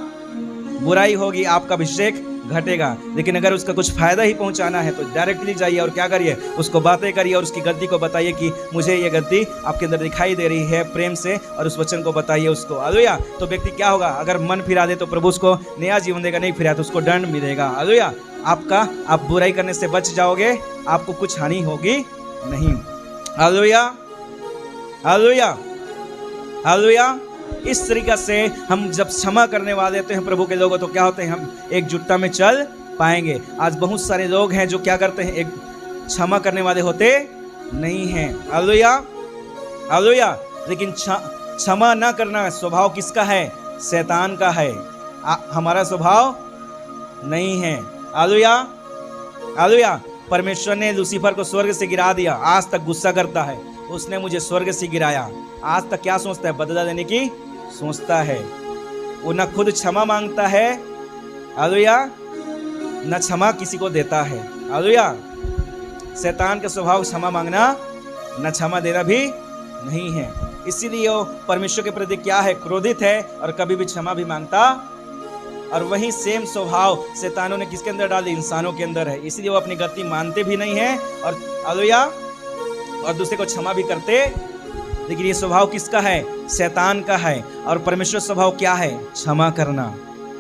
बुराई होगी, आपका अभिषेक घटेगा। लेकिन अगर उसका कुछ फायदा ही पहुंचाना है तो डायरेक्टली जाइए और क्या करिए, उसको बातें करिए और उसकी गलती को बताइए कि मुझे ये गलती आपके अंदर दिखाई दे रही है, प्रेम से, और उस वचन को बताइए उसको, हालेलुया। तो व्यक्ति क्या होगा, अगर मन फिरा दे तो प्रभु उसको नया जीवन देगा, नहीं फिरा तो उसको दंड मिलेगा, हालेलुया। आप बुराई करने से बच जाओगे, आपको कुछ हानि होगी नहीं, हालेलुया, हालेलुया, हालेलुया। इस तरीका से हम जब क्षमा करने वाले होते हैं प्रभु के लोगों तो क्या होते हैं, हम एकजुटता में चल पाएंगे। आज बहुत सारे लोग हैं जो क्या करते हैं, एक क्षमा करने वाले होते नहीं हैं, हालेलुया, हालेलुया। लेकिन क्षमा ना करना स्वभाव किसका है, शैतान का है, हमारा स्वभाव नहीं है, हालेलुया, हालेलुया। परमेश्वर ने लूसीफर को स्वर्ग से गिरा दिया, आज तक गुस्सा करता है, उसने मुझे स्वर्ग से गिराया, आज तक क्या सोचता है, बदला लेने की सोचता है। वो न खुद क्षमा मांगता है, हालेलुया, न क्षमा किसी को देता है, हालेलुया। शैतान का स्वभाव क्षमा मांगना, न क्षमा देना भी नहीं है। इसीलिए वो परमेश्वर के प्रति क्या है, क्रोधित है और कभी भी क्षमा भी मांगता। और वही सेम स्वभाव शैतानों ने किसके अंदर डाली, इंसानों के अंदर है। इसीलिए वो अपनी गलती मानते भी नहीं है और हालेलुया, और दूसरे को क्षमा भी करते। लेकिन ये स्वभाव किसका है, शैतान का है। और परमेश्वर स्वभाव क्या है, क्षमा करना,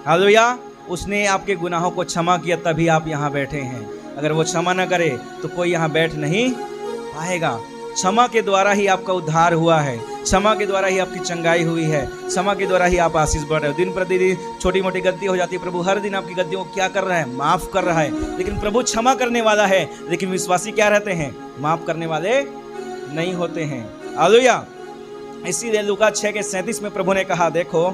हालेलुया। उसने आपके गुनाहों को क्षमा किया तभी आप यहाँ बैठे हैं। अगर वो क्षमा ना करे तो कोई यहाँ बैठ नहीं पाएगा। क्षमा के द्वारा ही आपका उद्धार हुआ है, क्षमा के द्वारा ही आपकी चंगाई हुई है, क्षमा के द्वारा ही आप आशीष बढ़ रहे हो। दिन प्रतिदिन छोटी मोटी गलती हो जाती है, प्रभु हर दिन आपकी गलतियों को क्या कर रहा है, माफ कर रहा है। लेकिन प्रभु क्षमा करने वाला है, लेकिन विश्वासी क्या रहते हैं, माफ करने वाले नहीं होते हैं, हालेलुया। इसीलिए लूका 6:37 में प्रभु ने कहा, देखो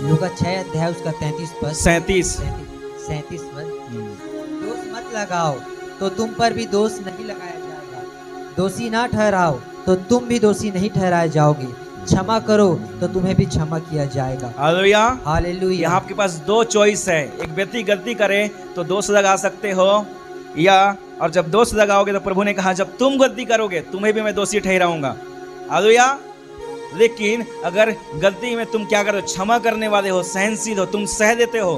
लूका 6 अध्याय उसका 33 पद, 37 पद, दोष मत लगाओ तो तुम पर भी दोष नहीं लगाया जाएगा, दोषी ना ठहराओ तो तुम भी दोषी नहीं ठहराए जाओगे, क्षमा करो तो तुम्हें भी क्षमा किया जाएगा, हालेलुया, हालेलुया। यहाँ आपके पास दो चॉइस है। एक व्यक्ति गलती करे तो दोष लगा सकते हो, या और जब दोष लगाओगे तो प्रभु ने कहा जब तुम गलती करोगे तुम्हें भी मैं दोषी ठहराऊंगा, हालेलुया। लेकिन अगर गलती में तुम क्या करो, क्षमा करने वाले हो, सहनशील हो, तुम सह देते हो,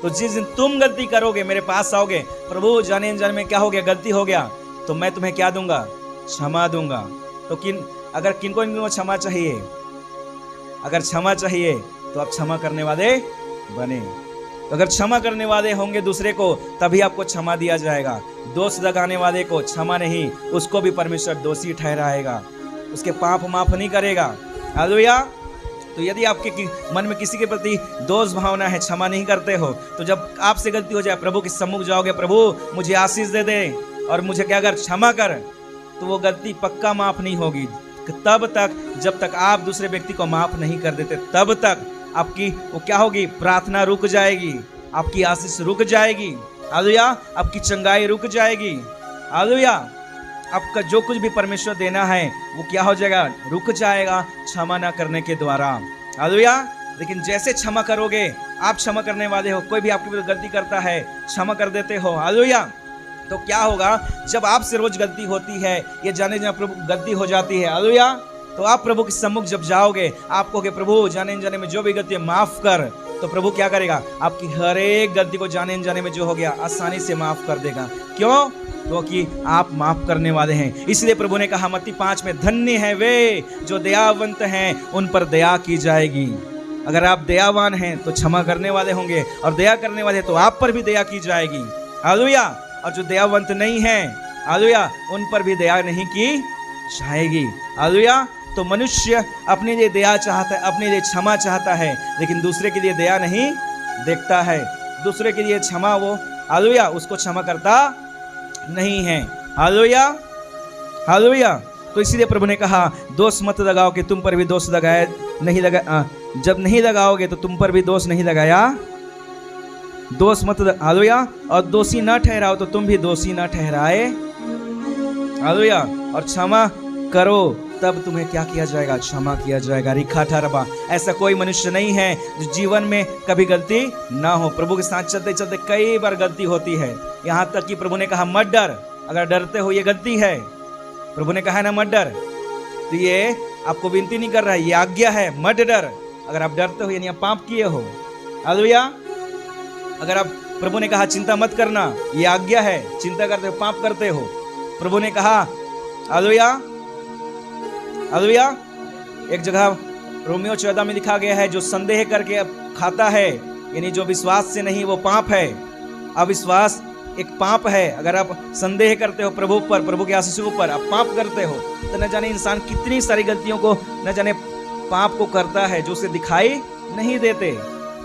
तो जिस दिन तुम गलती करोगे मेरे पास आओगे, प्रभु जाने अनजाने में क्या हो गया, गलती हो गया, तो मैं तुम्हें क्या दूंगा, क्षमा दूंगा। तो अगर किनको क्षमा चाहिए, अगर क्षमा चाहिए तो आप क्षमा करने वाले बने। तो अगर क्षमा करने वाले होंगे दूसरे को तभी आपको क्षमा दिया जाएगा। दोष लगाने वाले को क्षमा नहीं, उसको भी परमेश्वर दोषी ठहराएगा, उसके पाप माफ नहीं करेगा, हालेलुया। तो यदि आपके मन में किसी के प्रति दोष भावना है, क्षमा नहीं करते हो, तो जब आपसे गलती हो जाए प्रभु के सम्मुख जाओगे, प्रभु मुझे आशीष दे दे और मुझे क्या कर, क्षमा कर, तो वो गलती पक्का माफ नहीं होगी। तब तक जब तक आप दूसरे व्यक्ति को माफ नहीं कर देते, तब तक आपकी वो क्या होगी, प्रार्थना रुक जाएगी, आपकी आशीष रुक जाएगी। हालेलुया, आपकी चंगाई रुक जाएगी। हालेलुया, आपका जो कुछ भी परमेश्वर देना है वो क्या हो जाएगा, रुक जाएगा क्षमा ना करने के द्वारा। हालेलुया, लेकिन जैसे क्षमा करोगे, आप क्षमा करने वाले हो, कोई भी आपके विरुद्ध गलती करता है क्षमा कर देते हो। हालेलुया, तो क्या होगा, जब आपसे रोज गलती होती है, ये जाने जाने प्रभु गलती हो जाती है। हालेलुया, तो आप प्रभु के सम्मुख जब जाओगे, आप कहोगे प्रभु जाने जाने में जो भी गलती है माफ कर, तो प्रभु क्या करेगा, आपकी हर एक गलती को जाने जाने में जो हो गया आसानी से माफ कर देगा। क्यों? क्योंकि आप माफ करने वाले हैं। इसलिए प्रभु ने कहा मत्ती 5 में, धन्य है वे जो दयावंत हैं, उन पर दया की जाएगी। अगर आप दयावान हैं तो क्षमा करने वाले होंगे, और दया करने वाले तो आप पर भी दया की जाएगी। हालेलुया, और जो दयावंत नहीं है, हालेलुया, उन पर भी दया नहीं की जाएगी। हालेलुया, तो मनुष्य अपने लिए दया चाहता है, अपने लिए क्षमा चाहता है, लेकिन दूसरे के लिए दया नहीं देखता है, दूसरे के लिए क्षमा वो, हालेलुया, उसको क्षमा करता नहीं है। हालेलुया, हालेलुया, तो इसीलिए प्रभु ने कहा दोष मत लगाओ कि तुम पर भी दोष लगाया नहीं लगा, जब नहीं लगाओगे तो तुम पर भी दोष नहीं लगाया, दोष मत, हालेलुया, और दोषी न ठहराओ तो तुम भी दोषी न ठहराए। हालेलुया, और क्षमा करो तब तुम्हें क्या किया जाएगा, क्षमा किया जाएगा। रिखा ठहरबा, ऐसा कोई मनुष्य नहीं है जो जीवन में कभी गलती ना हो। प्रभु के साथ चलते चलते कई बार गलती होती है, यहाँ तक कि प्रभु ने कहा मत डर, अगर डरते हो ये गलती है। प्रभु ने कहा ना मत डर, तो ये आपको विनती नहीं कर रहा है, ये आज्ञा है, मत डर। अगर आप डरते हो यानी आप पाप किए हो। हालेलुया, अगर आप, प्रभु ने कहा चिंता मत करना, ये आज्ञा है, चिंता करते हो पाप करते हो। प्रभु ने कहा, हालेलुया, हालेलुया, एक जगह रोमियो 14 में लिखा गया है, जो संदेह करके खाता है, यानी जो विश्वास से नहीं, वो पाप है। अविश्वास एक पाप है। अगर आप संदेह करते हो प्रभु पर, प्रभु के आशीषों पर, आप पाप करते हो, तो न जाने इंसान कितनी सारी गलतियों को, न जाने पाप को करता है जो उसे दिखाई नहीं देते।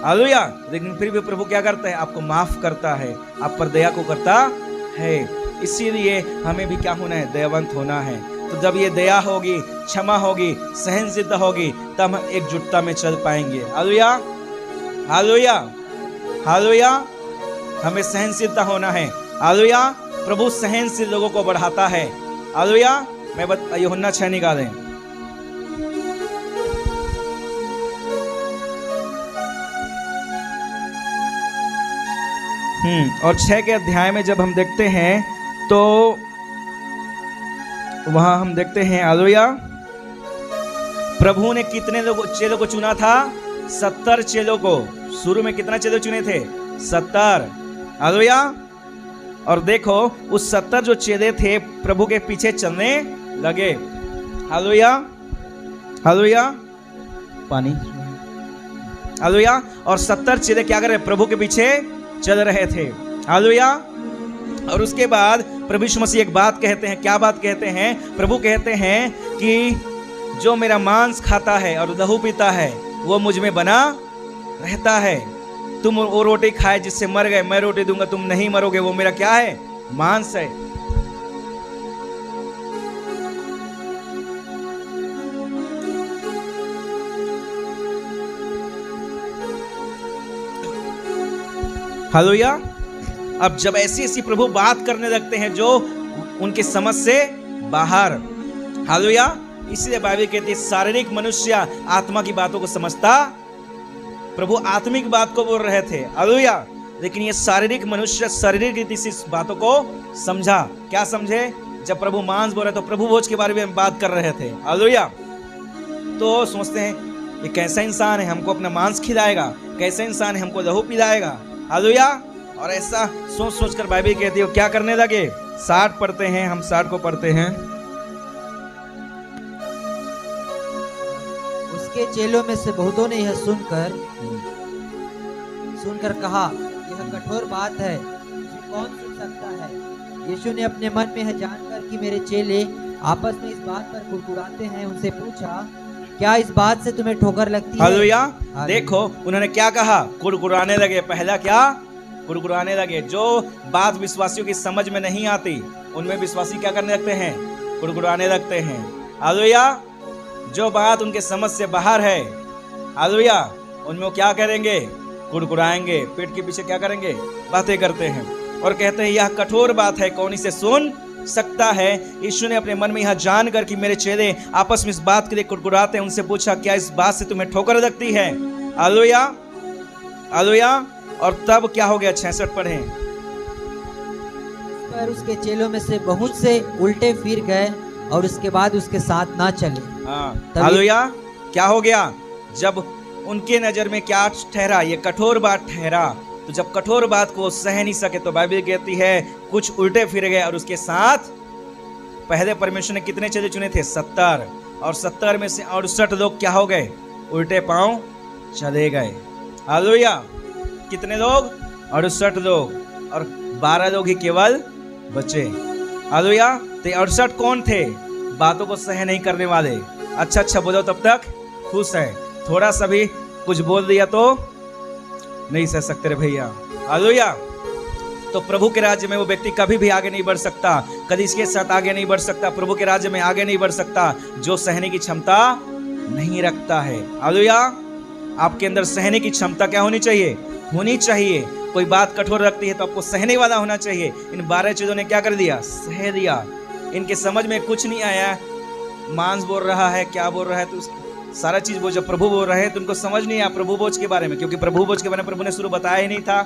हालेलुया, लेकिन फिर भी प्रभु क्या करता है, आपको माफ करता है, आप पर दया को करता है। इसीलिए हमें भी क्या होना है, दयावंत होना है। तो जब ये दया होगी, क्षमा होगी, सहनशीलता होगी, तब हम एकजुटता में चल पाएंगे। हालेलुया, हालेलुया, हालेलुया, हमें सहनशीलता होना है। हालेलुया, प्रभु सहनशील लोगों को बढ़ाता है। हालेलुया, मैं यूहन्ना 6 निकालें। और 6 के अध्याय में जब हम देखते हैं तो वहां हम देखते हैं, हालेलुया, प्रभु ने कितने चेलों को चुना था, 70 चेलों को। शुरू में कितना चेलों चुने थे, 70। हालेलुया, और देखो उस 70 जो चेले थे प्रभु के पीछे चलने लगे। हालेलुया, हालेलुया, पानी, हालेलुया, और 70 चेले क्या कर रहे, प्रभु के पीछे चल रहे थे। हालेलुया, और उसके बाद प्रभु यीशु मसीह एक बात कहते हैं। क्या बात कहते हैं? प्रभु कहते हैं कि जो मेरा मांस खाता है और लहू पीता है वो मुझ में बना रहता है। तुम वो रोटी खाए जिससे मर गए, मैं रोटी दूंगा तुम नहीं मरोगे। वो मेरा क्या है, मांस है। हालेलुया, अब जब ऐसी ऐसी प्रभु बात करने लगते हैं जो उनके समझ से बाहर। हालेलुया, इसलिए बाइबल कहती है शारीरिक मनुष्य आत्मा की बातों को समझता। प्रभु आत्मिक बात को बोल रहे थे, हालेलुया, लेकिन ये शारीरिक मनुष्य शारीरिक रीति से इस बातों को समझा। क्या समझे? जब प्रभु मांस बोल रहे तो प्रभु भोज के बारे में बात कर रहे थे। हालेलुया, तो सोचते हैं ये कैसा इंसान है, हमको अपना मांस खिलाएगा, कैसा इंसान है, हमको लहू पिलाएगा। हालेलुया, और ऐसा सोच सोच कर बाइबल कहती है क्या करने लगे, 60 पढ़ते हैं, हम 60 को पढ़ते हैं। उसके चेलों में से बहुतों ने यह सुनकर कहा, यह कठोर बात है, इसे कौन सुन सकता है। यीशु ने अपने मन में यह जानकर कि मेरे चेले आपस में इस बात पर कुड़कुड़ाते हैं, उनसे पूछा, क्या इस बात से तुम्हें ठोकर लगती है? हालेलुया, देखो उन्होंने क्या कहा, कुड़कुड़ाने लगे। पहला क्या, कुड़कुड़ाने लगे। जो बात विश्वासियों की समझ में नहीं आती उनमें विश्वासी क्या करने लगते हैं, कुड़कुड़ाने लगते हैं। हालेलुया, जो बात उनके समझ से बाहर है, हालेलुया, उनमें वो क्या करेंगे? कुड़कुड़ाएंगे, पीठ के पीछे क्या करेंगे? बातें करते हैं और कहते हैं यह कठोर बात है, कौन इसे सुन सकता है? यीशु ने अपने मन में यह जानकर कि मेरे चेले आपस में इस बात के लिए कुड़कुड़ाते हैं, उनसे पूछा क्या इस बात से तुम्हें ठोकर लगती है? Hallelujah, hallelujah. और तब क्या हो गया? 66 पढ़ें। पर उसके चेलों में से बहुत से उल्टे फिर गए और उसके बाद उसके साथ ना चले। हाँ, हालेलुया। क्या हो गया? जब उनके नजर में क्या ठहरा? ये कठोर बात ठहरा। तो जब कठोर बात को सह नहीं सके तो बाइबल कहती है कुछ उल्टे फिर गए और उसके साथ पहले परमेश्वर ने कितने चेले चुने थे? 70। और 70 में से 68 लोग क्या हो गए? उल्टे पांव चले गए। हालेलुया। कितने लोग? 68 लोग। और 12 लोग ही केवल बचे। हालेलुया। तो 68 कौन थे? बातों को सह नहीं करने वाले। अच्छा बोलो तब तक खुश है, थोड़ा सा भी कुछ बोल दिया तो नहीं सह सकते रे भैया। हालेलुया। तो प्रभु के राज्य में वो व्यक्ति कभी भी आगे नहीं बढ़ सकता, कभी इसके साथ आगे नहीं बढ़ सकता, प्रभु के राज्य में आगे नहीं बढ़ सकता जो सहने की क्षमता नहीं रखता है। हालेलुया। आपके अंदर सहने की क्षमता क्या होनी चाहिए? होनी चाहिए। कोई बात कठोर रखती है तो आपको सहने वाला होना चाहिए। इन 12 चीजों ने क्या कर दिया? सह दिया। इनके समझ में कुछ नहीं आया, मांस बोल रहा है, क्या बोल रहा है, तो सारा चीज वो जब प्रभु बोल रहे हैं तो उनको समझ नहीं आया प्रभु भोज के बारे में, क्योंकि प्रभु भोज के बारे में प्रभु ने शुरू बताया ही नहीं था।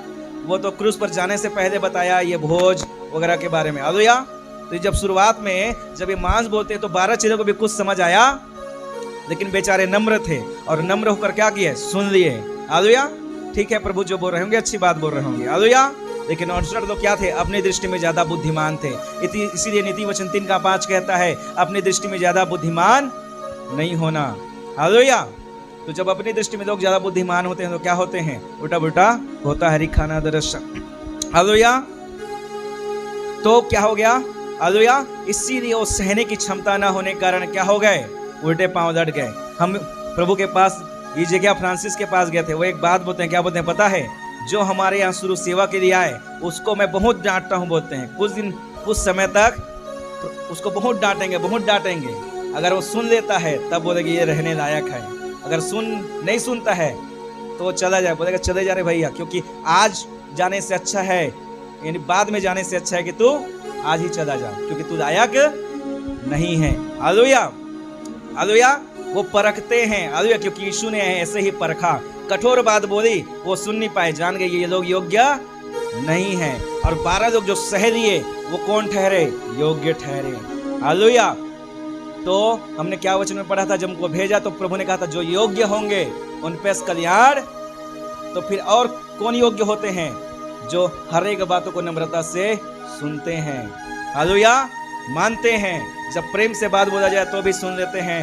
वो तो क्रूस पर जाने से पहले बताया ये भोज वगैरह के बारे में। हालेलुया। तो जब शुरुआत में जब ये मांस बोलते तो 12 चीजों को भी कुछ समझ आया, लेकिन बेचारे नम्र थे और नम्र होकर क्या किए? सुन लिए। हालेलुया। ठीक है, प्रभु जो बोल रहे होंगे अच्छी बात बोल रहे होंगे। हालेलुया। लेकिन 68 लोग क्या थे? अपनी दृष्टि में ज्यादा बुद्धिमान थे। इसीलिए नीति वचन 3:5 कहता है अपनी दृष्टि में ज्यादा बुद्धिमान नहीं होना। हालेलुया। तो जब अपनी दृष्टि में लोग ज्यादा बुद्धिमान होते हैं तो क्या होते हैं? उल्टा पुल्टा होता है। रिखाना दर्शन। हालेलुया। तो क्या हो गया? हालेलुया। इसीलिए वो सहने की क्षमता ना होने के कारण क्या हो गए? उल्टे पांव लड़ गए। हम प्रभु के पास ये जगह फ्रांसिस के पास गए थे, वो एक बात बोलते हैं, क्या बोलते हैं पता है? जो हमारे यहाँ शुरू सेवा के लिए आए उसको मैं बहुत डांटता हूँ, बोलते हैं कुछ समय तक तो उसको बहुत डांटेंगे। अगर वो सुन लेता है तब बोलेगा ये रहने लायक है, अगर नहीं सुनता है तो चला जाए, बोलेगा चले जा रहे भैया, क्योंकि आज जाने से अच्छा है, यानी बाद में जाने से अच्छा है कि तू आज ही चला जा, क्योंकि तू लायक नहीं है। Hallelujah, hallelujah. वो परखते हैं। हालेलुया। क्योंकि यीशु ने ऐसे ही परखा, कठोर बात बोली, वो सुन नहीं पाए, जान गए ये लोग योग्य नहीं है। और 12 लोग जो सह लिए वो कौन ठहरे? योग्य ठहरे। हालेलुया। तो हमने क्या वचन में पढ़ा था? जब उनको भेजा तो प्रभु ने कहा था जो योग्य होंगे उन पे कल्याण। तो फिर और कौन योग्य होते हैं? जो हर एक बातों को नम्रता से सुनते हैं। हालेलुया। मानते हैं, जब प्रेम से बात बोला जाए तो भी सुन लेते हैं,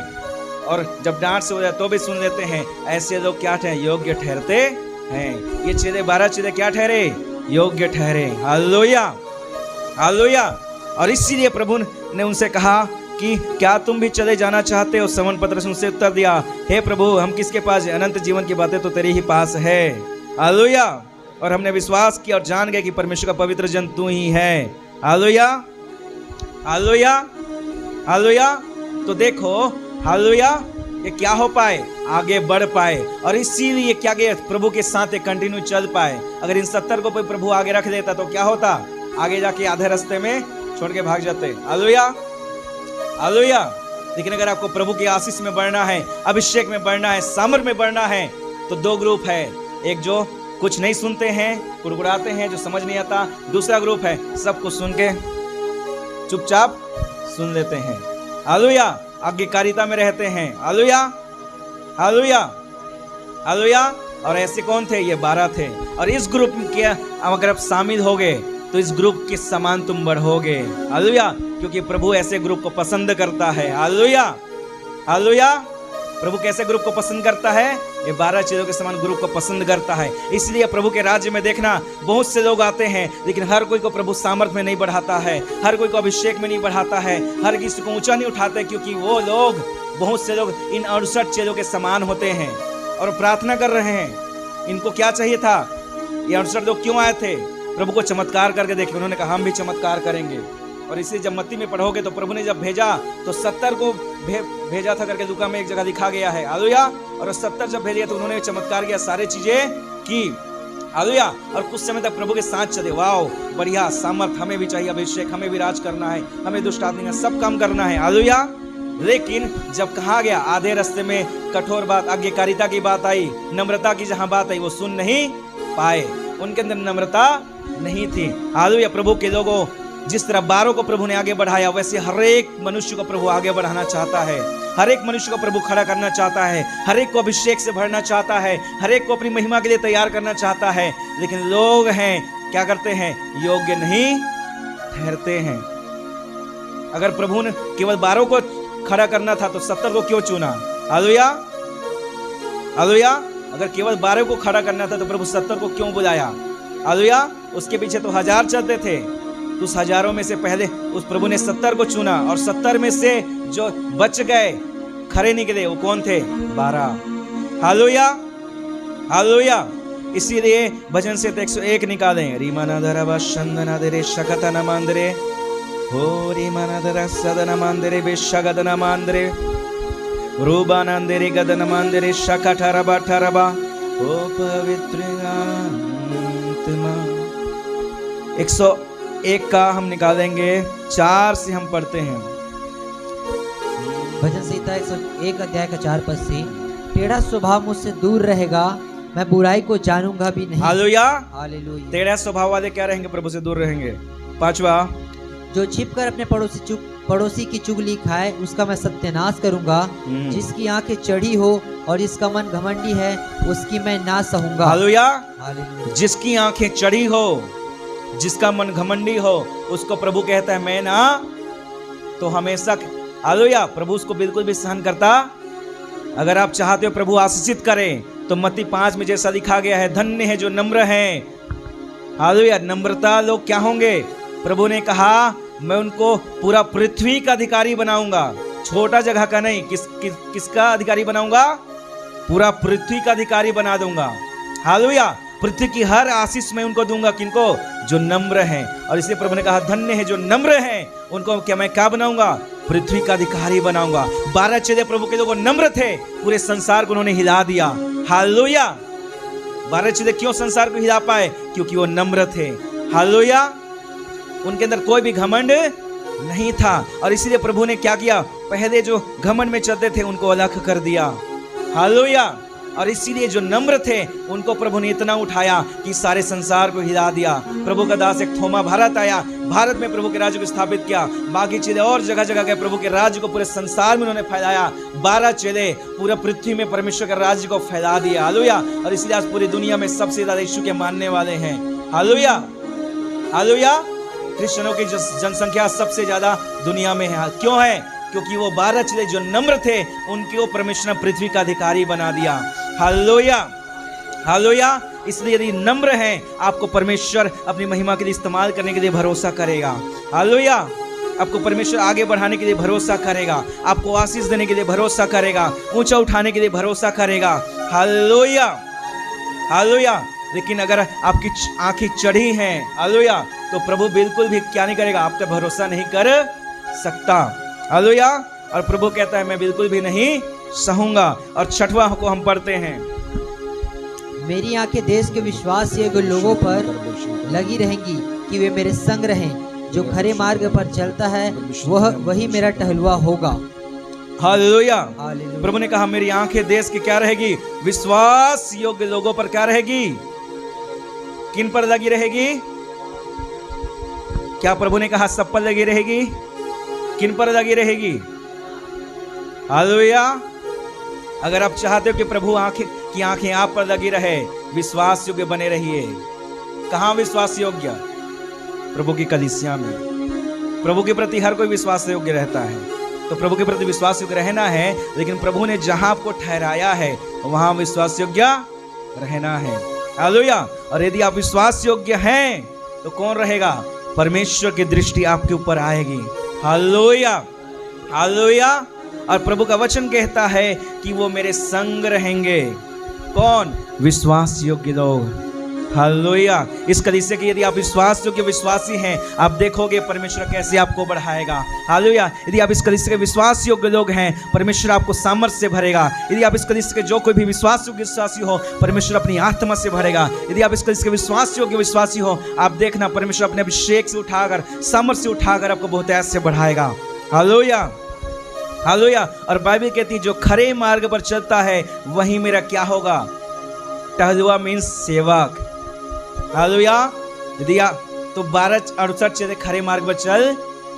और जब डांट से हो जाए तो भी सुन लेते हैं। ऐसे लोग क्या ठहरे? योग्य ठहरते हैं। ये चेले 12 चेले क्या ठहरे? योग्य ठहरे। Hallelujah, hallelujah. और इसीलिए प्रभु ने उनसे कहा कि क्या तुम भी चले जाना चाहते हो? समौन पतरस ने उनसे उत्तर दिया, हे प्रभु हम किसके पास? अनंत जीवन की बातें तो तेरे ही पास है। हालेलुया। और हमने विश्वास किया और जान गए कि परमेश्वर का पवित्र जन तू ही है। Hallelujah, hallelujah, hallelujah. तो देखो, हालेलुया, ये क्या हो पाए? आगे बढ़ पाए। और इसीलिए क्या गए? प्रभु के साथ कंटिन्यू चल पाए। अगर इन 70 को प्रभु आगे रख देता तो क्या होता? आगे जाके आधे रास्ते में छोड़ के भाग जाते। Hallelujah, hallelujah. लेकिन अगर आपको प्रभु की आशीष में बढ़ना है, अभिषेक में बढ़ना है, सामर्थ में बढ़ना है, तो 2 ग्रुप है। एक जो कुछ नहीं सुनते हैं, कुड़कुड़ाते हैं, जो समझ नहीं आता। दूसरा ग्रुप है सब कुछ सुन के चुपचाप सुन लेते हैं। हालेलुया। आज्ञाकारिता में रहते हैं। Hallelujah, hallelujah, hallelujah. और ऐसे कौन थे? ये 12 थे। और इस ग्रुप के अगर आप शामिल हो गए तो इस ग्रुप के समान तुम बढ़ोगे। हालेलुया। क्योंकि प्रभु ऐसे ग्रुप को पसंद करता है। Hallelujah, hallelujah. प्रभु कैसे ग्रुप को पसंद करता है? ये 12 चीजों के समान ग्रुप को पसंद करता है। इसलिए प्रभु के राज्य में देखना बहुत से लोग आते हैं, लेकिन हर कोई को प्रभु सामर्थ में नहीं बढ़ाता है, हर कोई को अभिषेक में नहीं बढ़ाता है, हर किसी को ऊंचा नहीं उठाते, क्योंकि वो लोग, बहुत से लोग इन 68 चीजों के समान होते हैं और प्रार्थना कर रहे हैं। इनको क्या चाहिए था? ये 68 लोग क्यों आए थे? प्रभु को चमत्कार करके देखे। उन्होंने कहा हम भी चमत्कार करेंगे। और इसे जब मत्ती में पढ़ोगे तो प्रभु ने जब भेजा तो 70 को भेजा था करके लूका में एक जगह लिखा गया है। हालेलुया। और 70 जब भेजे तो उन्होंने चमत्कार किया, सारी चीजें की। हालेलुया। और कुछ समय तक प्रभु के साथ चले। वाओ, बढ़िया, सामर्थ हमें भी चाहिए, अभिषेक हमें भी राज करना है, हमें दुष्ट आदमी का सब काम करना है। हालेलुया। लेकिन जब कहा गया आधे रास्ते में कठोर बात, आज्ञाकारिता की बात आई, नम्रता की जहां बात आई, वो सुन नहीं पाए, उनके अंदर नम्रता नहीं थी। हालेलुया। प्रभु के लोगों, जिस तरह 12 को प्रभु ने आगे बढ़ाया, वैसे हर एक मनुष्य को प्रभु आगे बढ़ाना चाहता है, हर एक मनुष्य को प्रभु खड़ा करना चाहता है, हर एक को अभिषेक से भरना चाहता है, हर एक को अपनी महिमा के लिए तैयार करना चाहता है। लेकिन लोग हैं क्या करते हैं, योग्य नहीं ठहरते हैं। अगर प्रभु ने केवल 12 को खड़ा करना था तो 70 को क्यों चुना? हालेलुया। हालेलुया। अगर केवल 12 को खड़ा करना था तो प्रभु 70 को क्यों बुलाया? हालेलुया। उसके पीछे तो 1000 चलते थे, तो उस हजारों में से पहले उस प्रभु ने 70 को चुना, और 70 में से जो बच गए, खड़े निकले, वो कौन थे? 12। हालेलुया। हालेलुया। इसीलिए भजन से 101 निकालें। रीमानाधरवा शंदनादरे शकतना मांदरे, हो रीमानाधरा सदना मांदरे बेशगदना मांदरे, रूबानंदरे गदना मांदरे शकठरबा ठरबा, ओ पवित्र आत्मा। 101 का हम निकालेंगे, 4 से हम पढ़ते हैं। भजन संहिता 101 अध्याय का 4 पद से, टेढ़ा स्वभाव मुझसे दूर रहेगा, मैं बुराई को जानूंगा भी नहीं। हालेलुया। हालेलुया। टेढ़ा स्वभाव वाले क्या रहेंगे? प्रभु से दूर रहेंगे। 5वां, जो छिपकर अपने पड़ोसी की चुगली खाए, उसका मैं सत्यानाश करूंगा। जिसकी आंखें चढ़ी हो और जिसका मन घमंडी है, उसकी मैं ना सहूंगा। हालेलुया। हालेलुया। जिसकी आंखें चढ़ी हो, जिसका मन घमंडी हो, उसको प्रभु कहता है मैं ना तो हमेशा। हालेलुया। प्रभु उसको बिल्कुल भी सहन करता। अगर आप चाहते हो प्रभु आशीषित करें तो मत्ती 5 में जैसा लिखा गया है, धन्य है जो नम्र हैं। हालेलुया। नम्रता लोग क्या होंगे? प्रभु ने कहा मैं उनको पूरा पृथ्वी का अधिकारी बनाऊंगा, छोटा जगह का नहीं। किसका अधिकारी बनाऊंगा? पूरा पृथ्वी का अधिकारी बना दूंगा। हालेलुया। पृथ्वी की हर आशीष मैं उनको दूंगा। किनको? जो नम्र हैं। और इसलिए प्रभु ने कहा धन्य है जो नम्र हैं, उनको क्या मैं क्या बनाऊंगा? पृथ्वी का अधिकारी बनाऊंगा। 12 चेले प्रभु के लोग नम्र थे, पूरे संसार को उन्होंने हिला दिया। हालेलुया। 12 चेले क्यों संसार को हिला पाए? क्योंकि वो नम्र थे। हालेलुया। उनके अंदर कोई भी घमंड नहीं था। और इसीलिए प्रभु ने क्या किया? पहले जो घमंड में चलते थे उनको अलग कर दिया। हालेलुया। और इसीलिए जो नम्र थे उनको प्रभु ने इतना उठाया कि सारे संसार को हिला दिया। प्रभु का दास एक थोमा भारत आया, भारत में प्रभु के राज्य को स्थापित किया। बाकी चेले और जगह जगह गए, प्रभु के राज्य को पूरे संसार में उन्होंने फैलाया। 12 चेले पूरे पृथ्वी में परमेश्वर के राज्य को फैला दिया। हालेलुया। और इसलिए आज पूरी दुनिया में सबसे ज्यादा यीशु के मानने वाले हैं। हालेलुया। हालेलुया। क्रिश्चियनों की जनसंख्या सबसे ज्यादा दुनिया में है। क्यों है? क्योंकि वो 12 चेले जो नम्र थे, उनको परमेश्वर ने पृथ्वी का अधिकारी बना दिया। हालेलुया। हालेलुया। इसलिए यदि नम्र हैं, आपको परमेश्वर अपनी महिमा के लिए इस्तेमाल करने के लिए भरोसा करेगा। हालेलुया। आपको परमेश्वर आगे बढ़ाने के लिए भरोसा करेगा, आपको आशीष देने के लिए भरोसा करेगा, ऊंचा उठाने के लिए भरोसा करेगा। हालेलुया। हालेलुया। लेकिन अगर आपकी आंखें चढ़ी हैं, हालेलुया, तो प्रभु बिल्कुल भी क्या नहीं करेगा? आप पे भरोसा नहीं कर सकता। हालेलुया। और प्रभु कहता है मैं बिल्कुल भी नहीं सहूंगा। और 6वां को हम पढ़ते हैं। मेरी आंखें देश के विश्वास योग्य लोगों पर लगी रहेंगी कि वे मेरे संग रहें। जो खरे मार्ग पर चलता है वही मेरा टहलुआ होगा। हालेलुया। हालेलुया। प्रभु ने कहा मेरी आंखें देश की क्या रहेगी? विश्वास योग्य लोगों पर क्या रहेगी? किन पर लगी रहेगी? क्या प्रभु ने कहा सब पर लगी रहेगी? किन पर लगी रहेगी? हालेलुया। अगर आप चाहते हो कि प्रभु की आंखें आप पर लगी रहे, विश्वास योग्य बने रहिए। कहां विश्वास योग्य? प्रभु की कलीसिया में। प्रभु के प्रति हर कोई विश्वास योग्य रहता है, तो प्रभु के प्रति विश्वास योग्य रहना है। लेकिन प्रभु ने जहां आपको ठहराया है वहां विश्वास योग्य रहना है। हालेलुया। और यदि आप विश्वास योग्य हैं तो कौन रहेगा? परमेश्वर की दृष्टि आपके ऊपर आएगी। हालेलुया। हालेलुया। और प्रभु का वचन कहता है कि वो मेरे संग रहेंगे। कौन? विश्वास योग्य लोग। हालेलुया। इस कलीसिया के यदि आप विश्वास योग्य विश्वासी हैं, आप देखोगे परमेश्वर कैसे आपको बढ़ाएगा। हालेलुया। यदि आप इस कलीसिया के विश्वास योग्य लोग हैं, परमेश्वर आपको सामर्थ्य से भरेगा। यदि आप इस कलीसिया के जो कोई भी विश्वास योग्य विश्वासी हो, परमेश्वर अपनी आत्मा से भरेगा। यदि आप इस कलीसिया के विश्वास योग्य विश्वासी हो, आप देखना परमेश्वर अपने अभिषेक से उठाकर, सामर्थ्य से उठाकर आपको बहुत ऐसे बढ़ाएगा। Hallelujah, hallelujah. और बाइबल कहती है जो खरे मार्ग पर चलता है वही मेरा क्या होगा, टहलुआ मीन्स सेवक। हालेलुया। यदि तो 12 चेले खरे मार्ग पर चल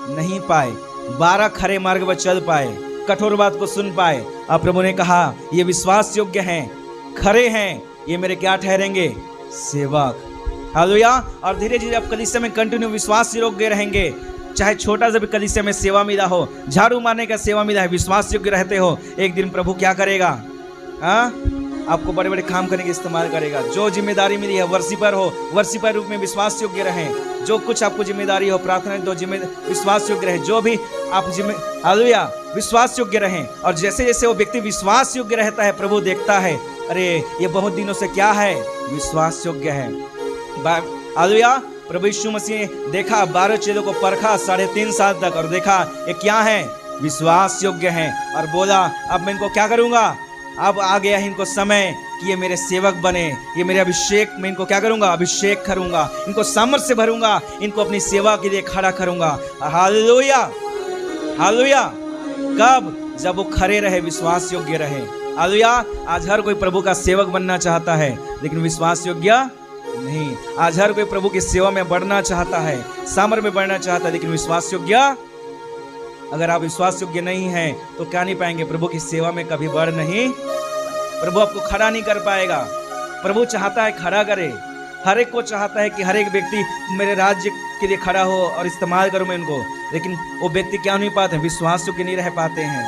नहीं पाए, 12 खरे मार्ग पर चल पाए, कठोर बात को सुन पाए। अब प्रभु ने कहा ये विश्वास योग्य हैं, खरे हैं, ये मेरे क्या ठहरेंगे, सेवक। हालेलुया। और धीरे धीरे आप कलीसिया में कंटिन्यू विश्वास योग्य रहेंगे, चाहे छोटा सा भी कलीसिया में सेवा मिला हो, झाड़ू मारने का सेवा मिला है, विश्वास योग्य रहते हो, एक दिन प्रभु क्या करेगा, आपको बड़े बड़े काम करने के इस्तेमाल करेगा। जो जिम्मेदारी मिली है, वर्षिपर हो, वर्षिपर रूप में विश्वास योग्य रहें। जो कुछ आपको जिम्मेदारी हो, प्रार्थना दो विश्वास योग्य रहे, जो भी आप हालेलुया विश्वास योग्य रहें। और जैसे जैसे वो व्यक्ति विश्वास योग्य रहता है, प्रभु देखता है अरे ये बहुत दिनों से क्या है, विश्वास योग्य है। हालेलुया। प्रभु यीशु मसीह ने देखा 12 चेलों को परखा 3.5 साल तक, और देखा ये क्या है, विश्वास योग्य हैं, और बोला अब मैं इनको क्या करूंगा, अब आ गया है इनको समय कि ये मेरे सेवक बने, ये मेरे अभिषेक, मैं इनको क्या करूंगा, अभिषेक करूंगा, इनको सामर्थ्य से भरूंगा, इनको अपनी सेवा के लिए खड़ा करूंगा। Hallelujah, hallelujah. कब, जब वो खरे रहे, विश्वास योग्य रहे। हालेलुया। आज हर कोई प्रभु का सेवक बनना चाहता है, लेकिन विश्वास योग्य नहीं। आज हर कोई प्रभु की सेवा में बढ़ना चाहता है, सामर्थ्य में बढ़ना चाहता है, लेकिन विश्वास योग्य, अगर आप विश्वास योग्य नहीं हैं तो क्या नहीं पाएंगे, प्रभु की सेवा में कभी बढ़ नहीं, प्रभु आपको खड़ा नहीं कर पाएगा। प्रभु चाहता है खड़ा करे, हर एक को चाहता है कि हर एक व्यक्ति मेरे राज्य के लिए खड़ा हो और इस्तेमाल करूं मैं इनको, लेकिन वो व्यक्ति क्या नहीं पाते, विश्वास योग्य नहीं रह पाते हैं,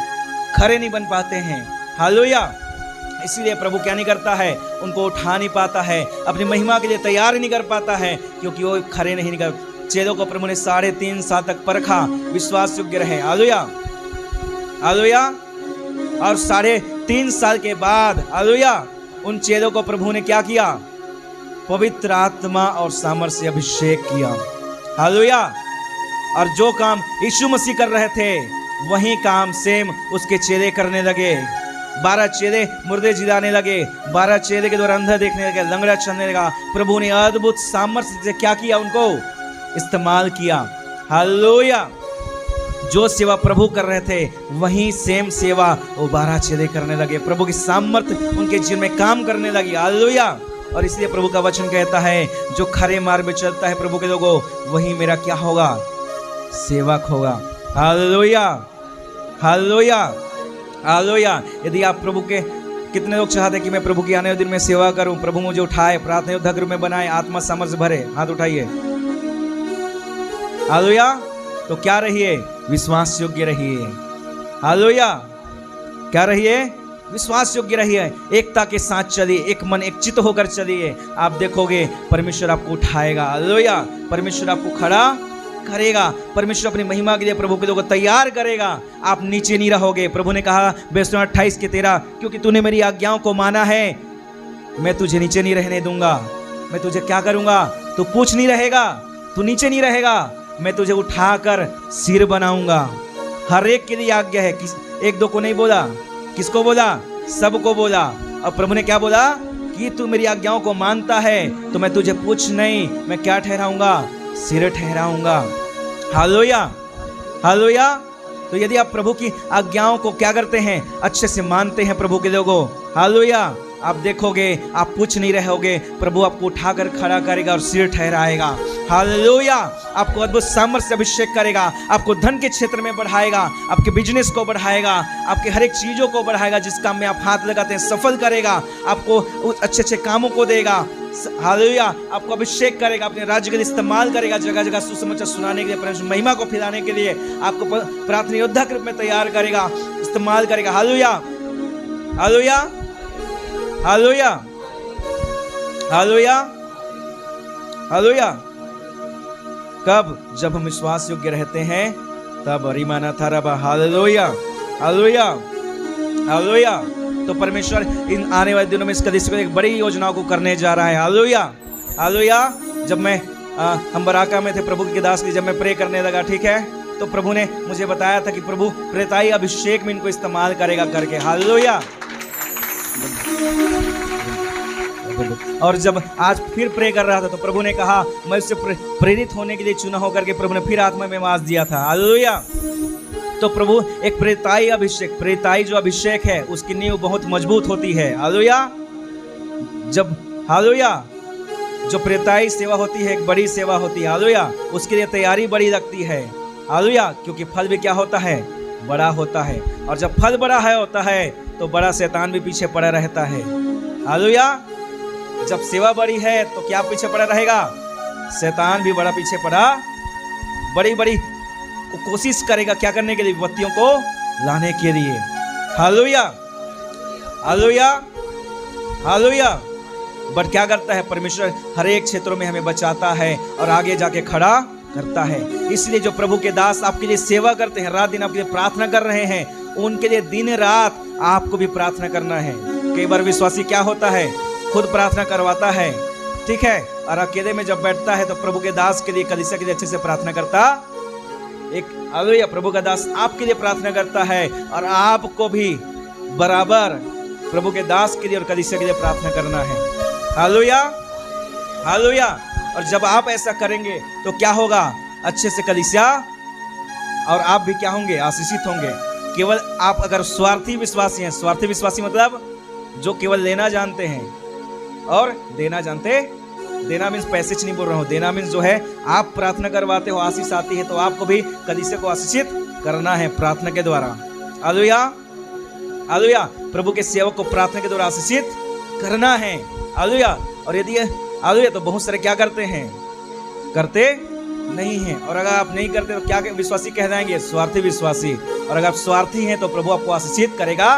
खड़े नहीं बन पाते हैं। हालेलुया। इसीलिए प्रभु क्या नहीं करता है, उनको उठा नहीं पाता है, अपनी महिमा के लिए तैयार नहीं कर पाता है, क्योंकि वो खड़े नहीं कर। चेलों को प्रभु ने 3.5 साल तक परखा, विश्वास योग्य रहे। Hallelujah, hallelujah. और 3.5 साल के बाद, हालेलुया, उन चेलों को प्रभु ने क्या किया, पवित्र आत्मा और सामर्थ्य से अभिषेक किया। हालेलुया। और जो काम यीशु मसीह कर रहे थे वही काम सेम उसके चेले करने लगे। 12 चेले मुर्दे जिलाने लगे, 12 चेले के द्वारा अंधा देखने लगे, लंगड़ा चलने लगा। प्रभु ने अद्भुत सामर्थ्य से क्या किया, उनको इस्तेमाल किया। हालेलुया। जो सेवा प्रभु कर रहे थे वही सेम सेवा वो 12 चेले करने लगे, प्रभु की सामर्थ्य उनके जीवन में काम करने लगी। हालेलुया। और इसलिए प्रभु का वचन कहता है जो खरे मार्ग में चलता है प्रभु के लोगों, वही मेरा क्या होगा, सेवक होगा। Hallelujah, hallelujah, hallelujah. यदि आप प्रभु के, कितने लोग चाहते हैं कि मैं प्रभु की आने वाले दिन में सेवा करूं, प्रभु मुझे उठाए, प्रार्थना योद्धा के रूप में बनाए, आत्मा सामर्थ्य भरे, हाथ उठाइए। हालेलुया। तो क्या रहिए, विश्वास योग्य रहिए। हालेलुया। क्या रहिए, विश्वास योग्य रहिए, एकता के साथ चलिए, एक मन एक चित्त होकर चलिए, आप देखोगे परमेश्वर आपको उठाएगा। हालेलुया। परमेश्वर आपको खड़ा करेगा, परमेश्वर अपनी महिमा के लिए प्रभु के लोगों को तैयार करेगा। आप नीचे नहीं रहोगे। प्रभु ने कहा 28:13, क्योंकि तूने मेरी आज्ञाओं को माना है, मैं तुझे नीचे नहीं रहने दूंगा। मैं तुझे क्या करूंगा, तू कुछ नहीं रहेगा, तू नीचे नहीं रहेगा, मैं तुझे उठाकर सिर बनाऊंगा। हर एक के लिए आज्ञा है, एक दो को नहीं बोला, किसको बोला, सबको बोला। अब प्रभु ने क्या बोला कि तू मेरी आज्ञाओं को मानता है तो मैं तुझे पूछ नहीं, मैं क्या ठहराऊंगा, सिर ठहराऊंगा। Hallelujah, hallelujah. तो यदि आप प्रभु की आज्ञाओं को क्या करते हैं, अच्छे से मानते हैं प्रभु के लोगों, हालेलुया, आप देखोगे आप पूछ नहीं रहोगे, प्रभु आपको उठाकर खड़ा करेगा और सिर ठहराएगा। हालेलुया। आपको अद्भुत सामर्थ्य से अभिषेक करेगा, आपको धन के क्षेत्र में बढ़ाएगा, आपके बिजनेस को बढ़ाएगा, आपके हर एक चीजों को बढ़ाएगा, जिस काम में आप हाथ लगाते हैं सफल करेगा, आपको अच्छे अच्छे कामों को देगा। हालेलुया। आपको अभिषेक करेगा, अपने राज्य के लिए इस्तेमाल करेगा, जगह जगह सुसमाचार सुनाने के लिए, परमेश्वर महिमा को फैलाने के लिए आपको प्रार्थना योद्धा के रूप में तैयार करेगा, इस्तेमाल करेगा। Hallelujah, hallelujah, hallelujah, hallelujah, hallelujah. कब, जब हम विश्वास योग्य रहते हैं तब। अरिमाना थाराबा। Hallelujah, hallelujah, hallelujah. तो परमेश्वर इन आने वाले दिनों में इस कलीसिया को एक बड़ी योजनाओं को करने जा रहा है। हालेलुया। हालेलुया। जब मैं हम बराका में थे प्रभु के दास की, जब मैं प्रे करने लगा, ठीक है, तो प्रभु ने मुझे बताया था कि प्रभु प्रेताई अभिषेक में इनको इस्तेमाल करेगा करके। हालेलुया। और जब आज फिर प्रे कर रहा था तो प्रभु ने कहा मैं उससे प्रेरित होने के लिए चुना होकर के प्रभु ने फिर आत्मा में आवाज दिया था। हालेलुया। तो प्रभु एक प्रेताई अभिषेक, प्रेताई जो अभिषेक है उसकी नींव बहुत मजबूत होती है। हालेलुया। जब हालेलुया जो प्रेताई सेवा होती है एक बड़ी सेवा होती है। हालेलुया। उसके लिए तैयारी बड़ी लगती है। हालेलुया। क्योंकि फल भी क्या होता है, बड़ा होता है। और जब फल बड़ा है होता है तो बड़ा शैतान भी पीछे पड़ा रहता है। हालेलुया। जब सेवा बड़ी है तो क्या पीछे पड़ा रहेगा, शैतान भी बड़ा पीछे पड़ा, बड़ी बड़ी कोशिश करेगा क्या करने के लिए, विपत्तियों को लाने के लिए। हालेलुया। हालेलुया। हालेलुया। बट क्या करता है, परमेश्वर हर एक क्षेत्रों में हमें बचाता है और आगे जाके खड़ा करता है। इसलिए जो प्रभु के दास आपके लिए सेवा करते हैं, रात दिन आपके लिए प्रार्थना कर रहे हैं, उनके लिए दिन रात आपको भी प्रार्थना करना है। कई बार विश्वासी क्या होता है, खुद प्रार्थना करवाता है, ठीक है, और अकेले में जब बैठता है तो प्रभु के दास के लिए, कलीसिया के लिए अच्छे से प्रार्थना करता एक। हालेलुया। प्रभु का दास आपके लिए प्रार्थना करता है और आपको भी बराबर प्रभु के दास के लिए और कलीसिया के लिए प्रार्थना करना है। हालेलुया। हालेलुया। और जब आप ऐसा करेंगे तो क्या होगा, अच्छे से कलीसिया और आप भी क्या होंगे, आशीषित होंगे। केवल आप अगर स्वार्थी विश्वासी हैं, स्वार्थी विश्वासी मतलब जो केवल लेना जानते हैं और देना जानते, देना मीन्स पैसे नहीं बोल रहा हूँ, देना मीन्स जो है आप प्रार्थना करवाते हो, आशीष आती है तो आपको भी कलीसिया को आशीषित करना है प्रार्थना के द्वारा। हालेलुया। हालेलुया। प्रभु के सेवक को प्रार्थना के द्वारा आशीषित करना है। हालेलुया। और यदि हालेलुया तो बहुत सारे क्या करते हैं, करते नहीं हैं। और अगर आप नहीं करते तो क्या विश्वासी कहलाएंगे, स्वार्थी विश्वासी। और अगर आप स्वार्थी हैं तो प्रभु आपको आशीषित करेगा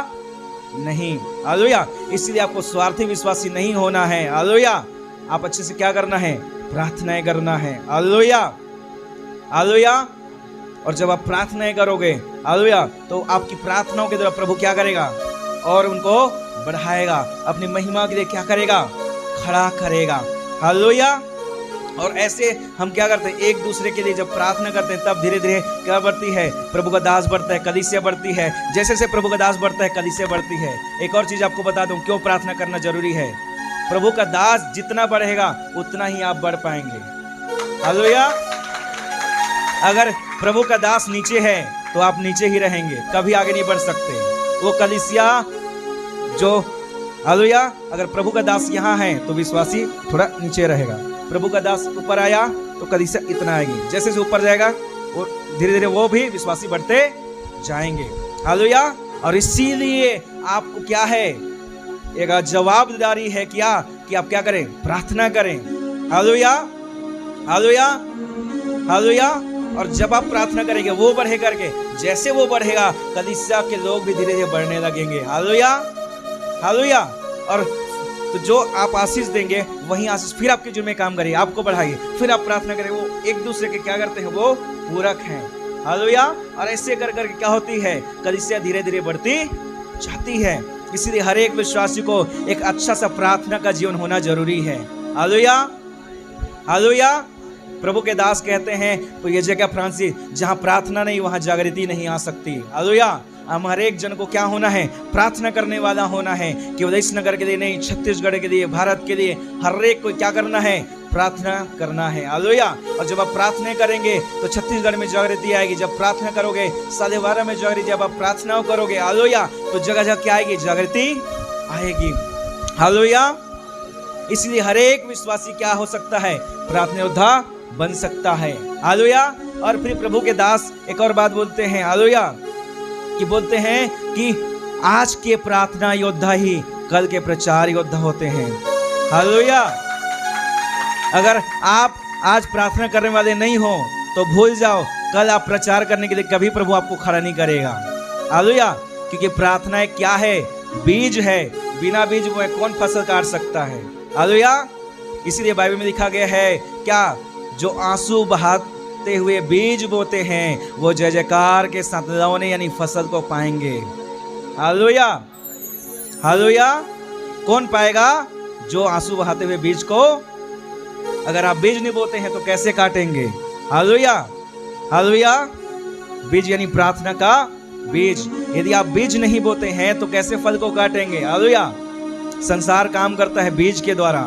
नहीं। हालेलुया। इसलिए आपको स्वार्थी विश्वासी नहीं होना है। हालेलुया। आप अच्छे से क्या करना है, प्रार्थनाएं करना है। हालेलुया। हालेलुया। और जब आप प्रार्थनाएं करोगे, हालेलुया, तो आपकी प्रार्थनाओं के द्वारा प्रभु क्या करेगा, और उनको बढ़ाएगा, अपनी महिमा के लिए क्या करेगा, खड़ा करेगा। हालेलुया। और ऐसे हम क्या करते हैं, एक दूसरे के लिए जब प्रार्थना करते हैं तब धीरे धीरे क्या बढ़ती है, प्रभु का दास बढ़ता है, कलीसिया बढ़ती है। जैसे जैसे प्रभु का दास बढ़ता है कलीसिया बढ़ती है। एक और चीज आपको बता दूं क्यों प्रार्थना करना जरूरी है। प्रभु का दास जितना बढ़ेगा उतना ही आप बढ़ पाएंगे। हालेलुया। अगर प्रभु का दास नीचे है तो आप नीचे ही रहेंगे, कभी आगे नहीं बढ़ सकते। वो कलीसिया जो, हालेलुया, अगर प्रभु का दास यहाँ है तो विश्वासी थोड़ा नीचे रहेगा। प्रभु का दास ऊपर आया तो कलीसिया इतना आएगी, जैसे जैसे ऊपर जाएगा वो धीरे धीरे वो भी विश्वासी बढ़ते जाएंगे। हालेलुया। और इसीलिए आपको क्या है, एक जवाबदारी है क्या, कि आप क्या करें, प्रार्थना करें। हालेलुया। हालेलुया। हालेलुया। और जब आप प्रार्थना करेंगे वो बढ़े करके, जैसे वो बढ़ेगा कलीसिया के लोग भी धीरे धीरे बढ़ने लगेंगे। हालेलुया। हालेलुया। और तो जो आप आशीष देंगे वही आशीष फिर आपके जीवन में काम करेगी, आपको बढ़ाएगी। फिर आप प्रार्थना करें, वो एक दूसरे के क्या करते हैं, वो पूरक हैं। हालेलुया। और ऐसे कर करके क्या होती है, कलीसिया धीरे धीरे बढ़ती जाती है। इसीलिए हर एक विश्वासी को एक अच्छा सा प्रार्थना का जीवन होना जरूरी है। हालेलुया। हालेलुया। प्रभु के दास कहते हैं तो ये जगह फ्रांसीस, जहां प्रार्थना नहीं वहां जागृति नहीं आ सकती। हालेलुया। हम हर एक जन को क्या होना है, प्रार्थना करने वाला होना है। केवल इस नगर के लिए नहीं, छत्तीसगढ़ के लिए, भारत के लिए, हर एक को क्या करना है, प्रार्थना करना है। हालेलुया। और जब आप प्रार्थना करेंगे तो छत्तीसगढ़ में जागृति आएगी। जब प्रार्थना करोगे 12:30 में जागृति, जब आप प्रार्थनाओं करोगे, हालेलुया, तो जगह जगह क्या आएगी, जागृति आएगी। हालेलुया। इसलिए हर एक विश्वासी क्या हो सकता है, प्रार्थना योद्धा बन सकता है। हालेलुया। और फिर प्रभु के दास एक और बात बोलते हैं, हालेलुया, कि बोलते हैं कि आज के प्रार्थना योद्धा ही कल के प्रचार योद्धा होते हैं। हालेलुया। अगर आप आज प्रार्थना करने वाले नहीं हो तो भूल जाओ, कल आप प्रचार करने के लिए कभी प्रभु आपको खड़ा नहीं करेगा। हालेलुया। क्योंकि प्रार्थना क्या है, बीज है, बिना बीज बोए कौन फसल काट सकता है। हालेलुया। इसीलिए बाइबल में लिखा गया है क्या, जो आंसू बहाते हुए बीज बोते हैं वो जय जयकार के साथ लौने यानी फसल को पाएंगे। हालेलुया। हालेलुया। कौन पाएगा, जो आंसू बहाते हुए बीज को अगर आप बीज नहीं बोते हैं तो कैसे काटेंगे? Hallelujah, hallelujah. बीज यानी प्रार्थना का बीज। यदि आप बीज नहीं बोते हैं तो कैसे फल को काटेंगे? हालेलुया। संसार काम करता है बीज के द्वारा।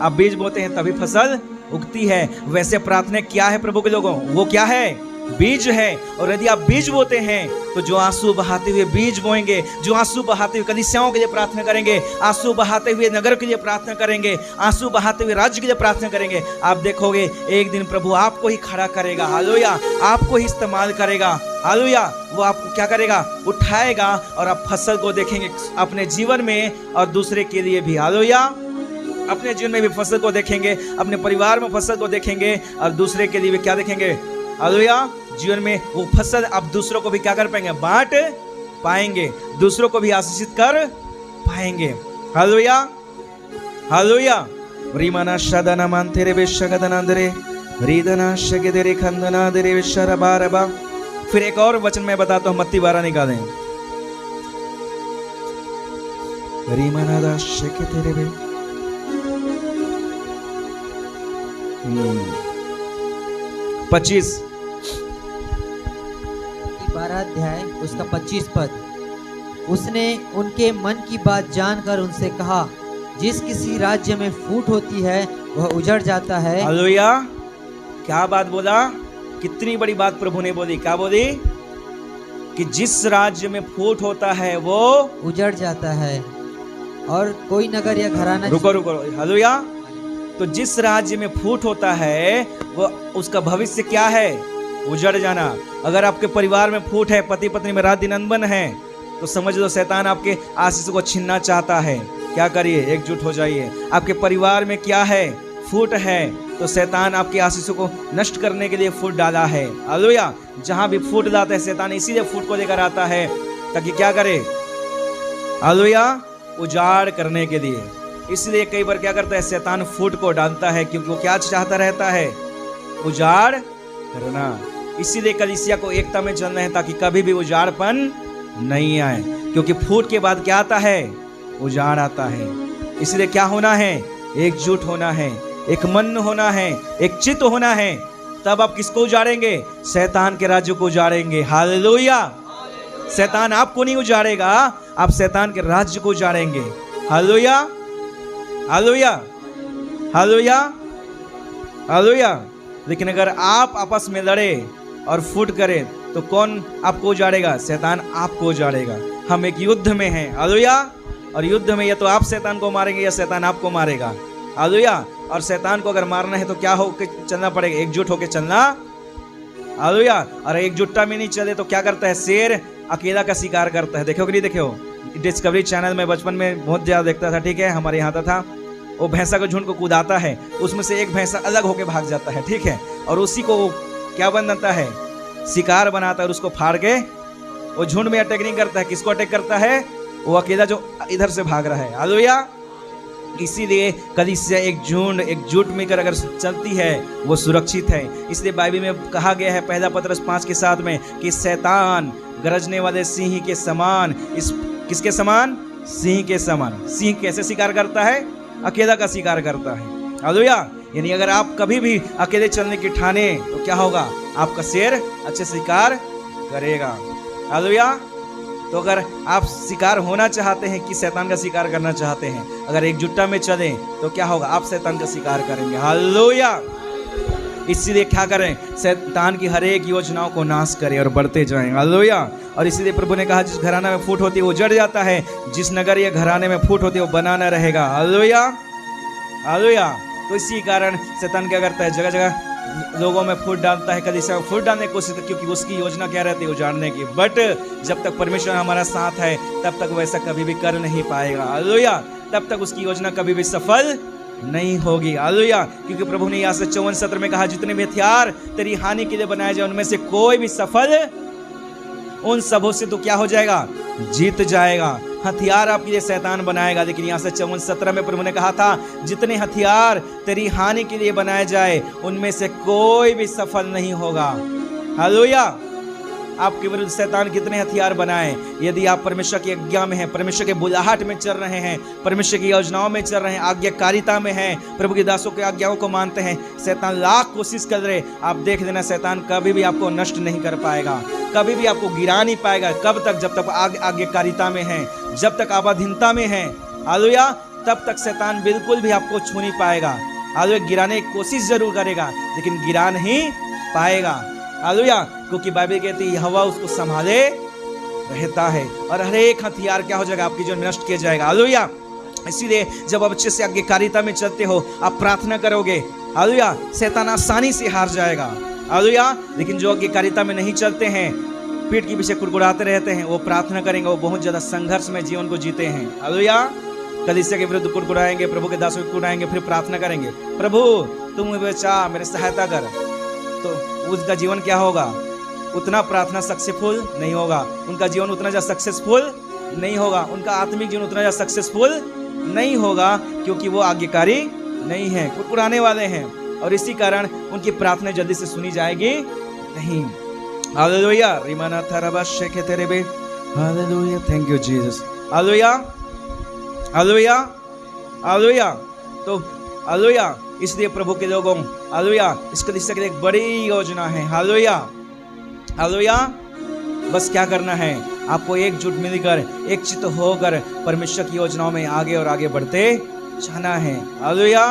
आप बीज बोते हैं तभी फसल उगती है। वैसे प्रार्थना क्या है प्रभु के लोगों? वो क्या है? बीज है। और यदि आप बीज बोते हैं तो जो आंसू बहाते हुए बीज बोएंगे, जो आंसू बहाते हुए कलीसियाओं के लिए प्रार्थना करेंगे, आंसू बहाते हुए नगर के लिए प्रार्थना करेंगे, आंसू बहाते हुए राज्य के लिए प्रार्थना करेंगे, आप देखोगे एक दिन प्रभु आपको ही खड़ा करेगा। हालेलुया। आपको ही इस्तेमाल करेगा। हालेलुया। वो आपको क्या करेगा? उठाएगा और आप फसल को देखेंगे अपने जीवन में और दूसरे के लिए भी। हालेलुया। अपने जीवन में भी फसल को देखेंगे, अपने परिवार में फसल को देखेंगे और दूसरे के लिए भी क्या देखेंगे? हालेलुया। जीवन में वो फसल आप दूसरों को भी क्या कर पाएंगे? बांट पाएंगे, दूसरों को भी आशीषित कर पाएंगे। Hallelujah, hallelujah. रीमाना शदना मानतेरे बेशगदनांदरे रीदना शगेदरे खंदना दरे बेशरबारबा। फिर एक और वचन मैं बताता हूं, मत्ती 12 निकालें। रीमाना दा शकेतेरे बे 25 12 अध्याय उसका 25 पद। उसने उनके मन की बात जानकर उनसे कहा, जिस किसी राज्य में फूट होती है वह उजड़ जाता है। हालेलुया। क्या बात बोला? कितनी बड़ी बात प्रभु ने बोली। क्या बोली? कि जिस राज्य में फूट होता है वो उजड़ जाता है और कोई नगर या घराना। रुको रुको। हालेलुया। तो जिस राज्य में फूट होता है वो उसका भविष्य क्या है? उजड़ जाना। अगर आपके परिवार में फूट है, पति पत्नी में रात दिन अनबन है, तो समझ लो शैतान आपके आशीष को छीनना चाहता है। क्या करिए? एकजुट हो जाइए। आपके परिवार में क्या है? फूट है, तो शैतान आपके आशीषों को नष्ट करने के लिए फूट डाला है। हालेलुया। जहां भी फूट डालता है शैतान इसीलिए फूट को लेकर आता है ताकि क्या करे? हालेलुया। उजाड़ करने के लिए। इसलिए कई बार क्या करता है? शैतान फूट को डालता है क्योंकि वो क्या चाहता रहता है? उजाड़ करना। इसीलिए कलीसिया को एकता में चलना है ताकि कभी भी उजाड़पन नहीं आए, क्योंकि फूट के बाद क्या आता है? उजाड़ आता है। इसलिए क्या होना है? एकजुट होना है, एक मन होना है, एक चित्त होना है। तब आप किसको उजाड़ेंगे? शैतान के राज्य को उजाड़ेंगे। हालेलुया। शैतान आपको नहीं उजाड़ेगा, आप शैतान के राज्य को उजाड़ेंगे। Hallelujah, hallelujah, hallelujah, hallelujah. लेकिन अगर आप आपस में लड़े और फूट करें तो कौन आपको उजाड़ेगा? शैतान आपको उजाड़ेगा। हम एक युद्ध में हैं। हालेलुया। और युद्ध में या तो आप शैतान को मारेंगे या शैतान आपको मारेगा। हालेलुया। और शैतान को अगर मारना है तो क्या होके चलना पड़ेगा? एकजुट होके चलना। हालेलुया। और एकजुटता में नहीं चले तो क्या करता है? शेर अकेला का शिकार करता है। देखो कि नहीं देखो? डिस्कवरी चैनल में बचपन में बहुत ज्यादा देखता था। ठीक है, हमारे यहाँ था। वो भैंसा को झुंड को कूदाता है, उसमें से एक भैंसा अलग होके भाग जाता है। ठीक है, और उसी को क्या बनाता है? शिकार बनाता है और उसको फाड़ के वो झुंड में अटैक नहीं करता है। किसको अटैक करता है? वो अकेला जो इधर से भाग रहा है। हालेलुया। इसीलिए कलीसिया एक झुंड एकजुट मिलकर अगर चलती है वो सुरक्षित है। इसलिए बाइबल में कहा गया है 1 पतरस 5:7 में कि शैतान गरजने वाले सिंह के समान, इस किसके समान? सिंह के समान। सिंह कैसे शिकार करता है? अकेला का शिकार करता है। हालेलुया। यानी अगर आप कभी भी अकेले चलने की ठाने तो क्या होगा? आपका शेर अच्छे शिकार करेगा। हालेलुया। तो अगर आप शिकार होना चाहते हैं कि शैतान का शिकार करना चाहते हैं, अगर एकजुटता में चलें तो क्या होगा? आप शैतान का शिकार करेंगे। हालेलुया। इसीलिए क्या करें? शैतान की हर एक योजनाओं को नाश करें और बढ़ते जाएं। हालेलुया। और इसीलिए प्रभु ने कहा जिस घराना में फूट होती है वो जड़ जाता है, जिस नगर या घराने में फूट होती है वो बनाना रहेगा। Hallelujah, hallelujah. तो इसी कारण शैतान क्या करता है? जगह जगह लोगों में फूट डालता है, कलीसिया में फूट डालने की कोशिश, क्योंकि उसकी योजना क्या रहती है? उजाड़ने की। बट जब तक परमेश्वर हमारा साथ है तब तक वैसा कभी भी कर नहीं पाएगा। हालेलुया। तब तक उसकी योजना कभी भी सफल नहीं होगी। हालेलुया। क्योंकि प्रभु ने यहाँ से 54 सत्र में कहा जितने भी हथियार तेरी हानि के लिए बनाए जाए उनमें से कोई भी सफल, उन सबों से तो क्या हो जाएगा? जीत जाएगा। हथियार आपके लिए शैतान बनाएगा, लेकिन यहाँ से 54 सत्र में प्रभु ने कहा था जितने हथियार तेरी हानि के लिए बनाए जाए उनमें से कोई भी सफल नहीं होगा। हालेलुया, आपके विरुद्ध शैतान कितने हथियार बनाए, यदि आप परमेश्वर की आज्ञा में हैं, परमेश्वर के बुलाहट में चल रहे हैं, परमेश्वर की योजनाओं में चल रहे हैं, आज्ञाकारिता में हैं, प्रभु के दासों की आज्ञाओं को मानते हैं, शैतान लाख कोशिश कर रहे, आप देख लेना शैतान कभी भी आपको नष्ट नहीं कर पाएगा, कभी भी आपको गिरा नहीं पाएगा। कब तक? जब तक आज्ञाकारिता में है, जब तक आप अधीनता में हैं, हालेलुया, तब तक शैतान बिल्कुल भी आपको छू नहीं पाएगा। हालेलुया, गिराने की कोशिश जरूर करेगा लेकिन गिरा नहीं पाएगा। हालेलुया, क्योंकि बाइबल कहती है यहोवा उसको संभाले रहता है और हर एक हथियार क्या हो जाएगा, आपकी जो नष्ट किया जाएगा। हालेलुया, इसीलिए जब आप अच्छे से आज्ञाकारिता में चलते हो, आप प्रार्थना करोगे, हालेलुया, शैतान आसानी से हार जाएगा। हालेलुया, लेकिन जो आज्ञाकारिता में नहीं चलते हैं, पीठ के पीछे कुड़कुड़ाते रहते हैं, वो प्रार्थना करेंगे, वो बहुत ज्यादा संघर्ष में जीवन को जीते हैं। हालेलुया, कलीसिया के विरुद्ध कुड़कुड़ाएंगे, प्रभु के दासों को कुड़ाएंगे, फिर प्रार्थना करेंगे, प्रभु तुम मुझे बचा, मेरे सहायता कर, तो उसका जीवन क्या होगा, उतना प्रार्थना सक्सेसफुल नहीं होगा, उनका जीवन उतना ज्यादा सक्सेसफुल नहीं होगा, उनका आत्मिक जीवन उतना ज्यादा सक्सेसफुल नहीं होगा, क्योंकि वो आज्ञाकारी नहीं है, कुड़कुड़ाने वाले हैं, और इसी कारण उनकी प्रार्थना जल्दी से सुनी जाएगी नहीं। हालेलुया, रिमाना थरबा शेखे तेरेबे, hallelujah, thank you Jesus, hallelujah, hallelujah, hallelujah. तो हालेलुया, इसलिए प्रभु के लोगों, हालेलुया, इस कलीसिया के लिए एक बड़ी योजना है। हालेलुया, हालेलुया, बस क्या करना है, आपको एकजुट मिलकर, एक चित्त होकर परमेश्वर की योजनाओं में आगे और आगे बढ़ते जाना है। हालेलुया,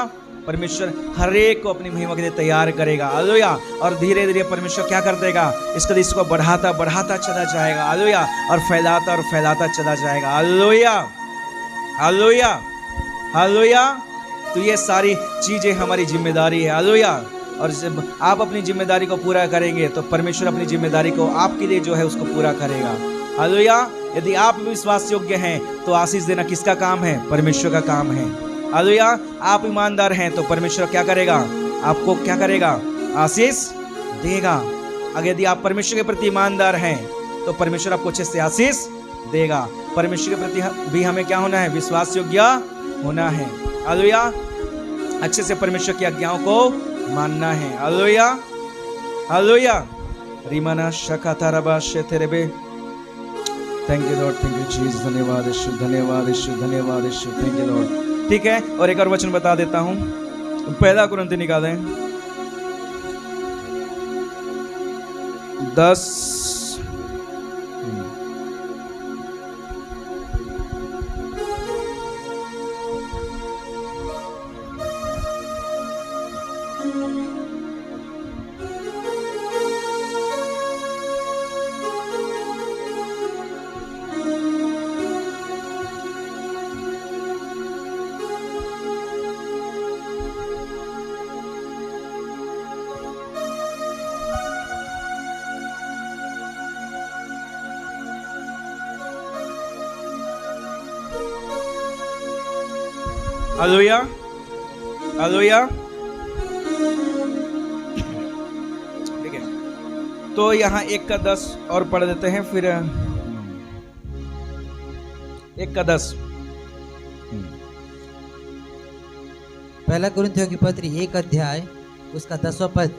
परमेश्वर हर एक को अपनी महिमा के लिए तैयार करेगा। हालेलुया, और धीरे धीरे परमेश्वर क्या कर देगा, इस कलीसिया को बढ़ाता बढ़ाता चला जाएगा। हालेलुया, और फैलाता चला जाएगा। Hallelujah, hallelujah, hallelujah. तो ये सारी चीजें हमारी जिम्मेदारी है। हालेलुया, और जब आप अपनी जिम्मेदारी को पूरा करेंगे तो परमेश्वर अपनी जिम्मेदारी को आपके लिए जो है उसको पूरा करेगा। हालेलुया, यदि आप विश्वास योग्य हैं तो आशीष देना किसका काम है, परमेश्वर का काम है। हालेलुया, आप ईमानदार हैं तो परमेश्वर क्या करेगा, आपको क्या करेगा, आशीष देगा। अगर यदि आप परमेश्वर के प्रति ईमानदार हैं तो परमेश्वर आपको अच्छे से आशीष देगा। परमेश्वर के प्रति भी हमें क्या होना है, विश्वास योग्य होना है। हालेलुया, अच्छे से परमेश्वर की आज्ञाओं को मानना है। हालेलुया, हालेलुया, रिमाना शकातारबा शेतेरेबे, thank you Lord, thank you Jesus, धन्यवाद यीशु, धन्यवाद यीशु, धन्यवाद यीशु, थैंक यू लॉर्ड। ठीक है, और एक और वचन बता देता हूं, पहला कुरिन्थी निकालें 10, हालेलुया, हालेलुया। ठीक है, तो यहाँ 1 का 10 और पढ़ देते हैं, फिर 1 का 10। पहला कुरिन्थियों की पत्री 1 अध्याय उसका 10वां पद,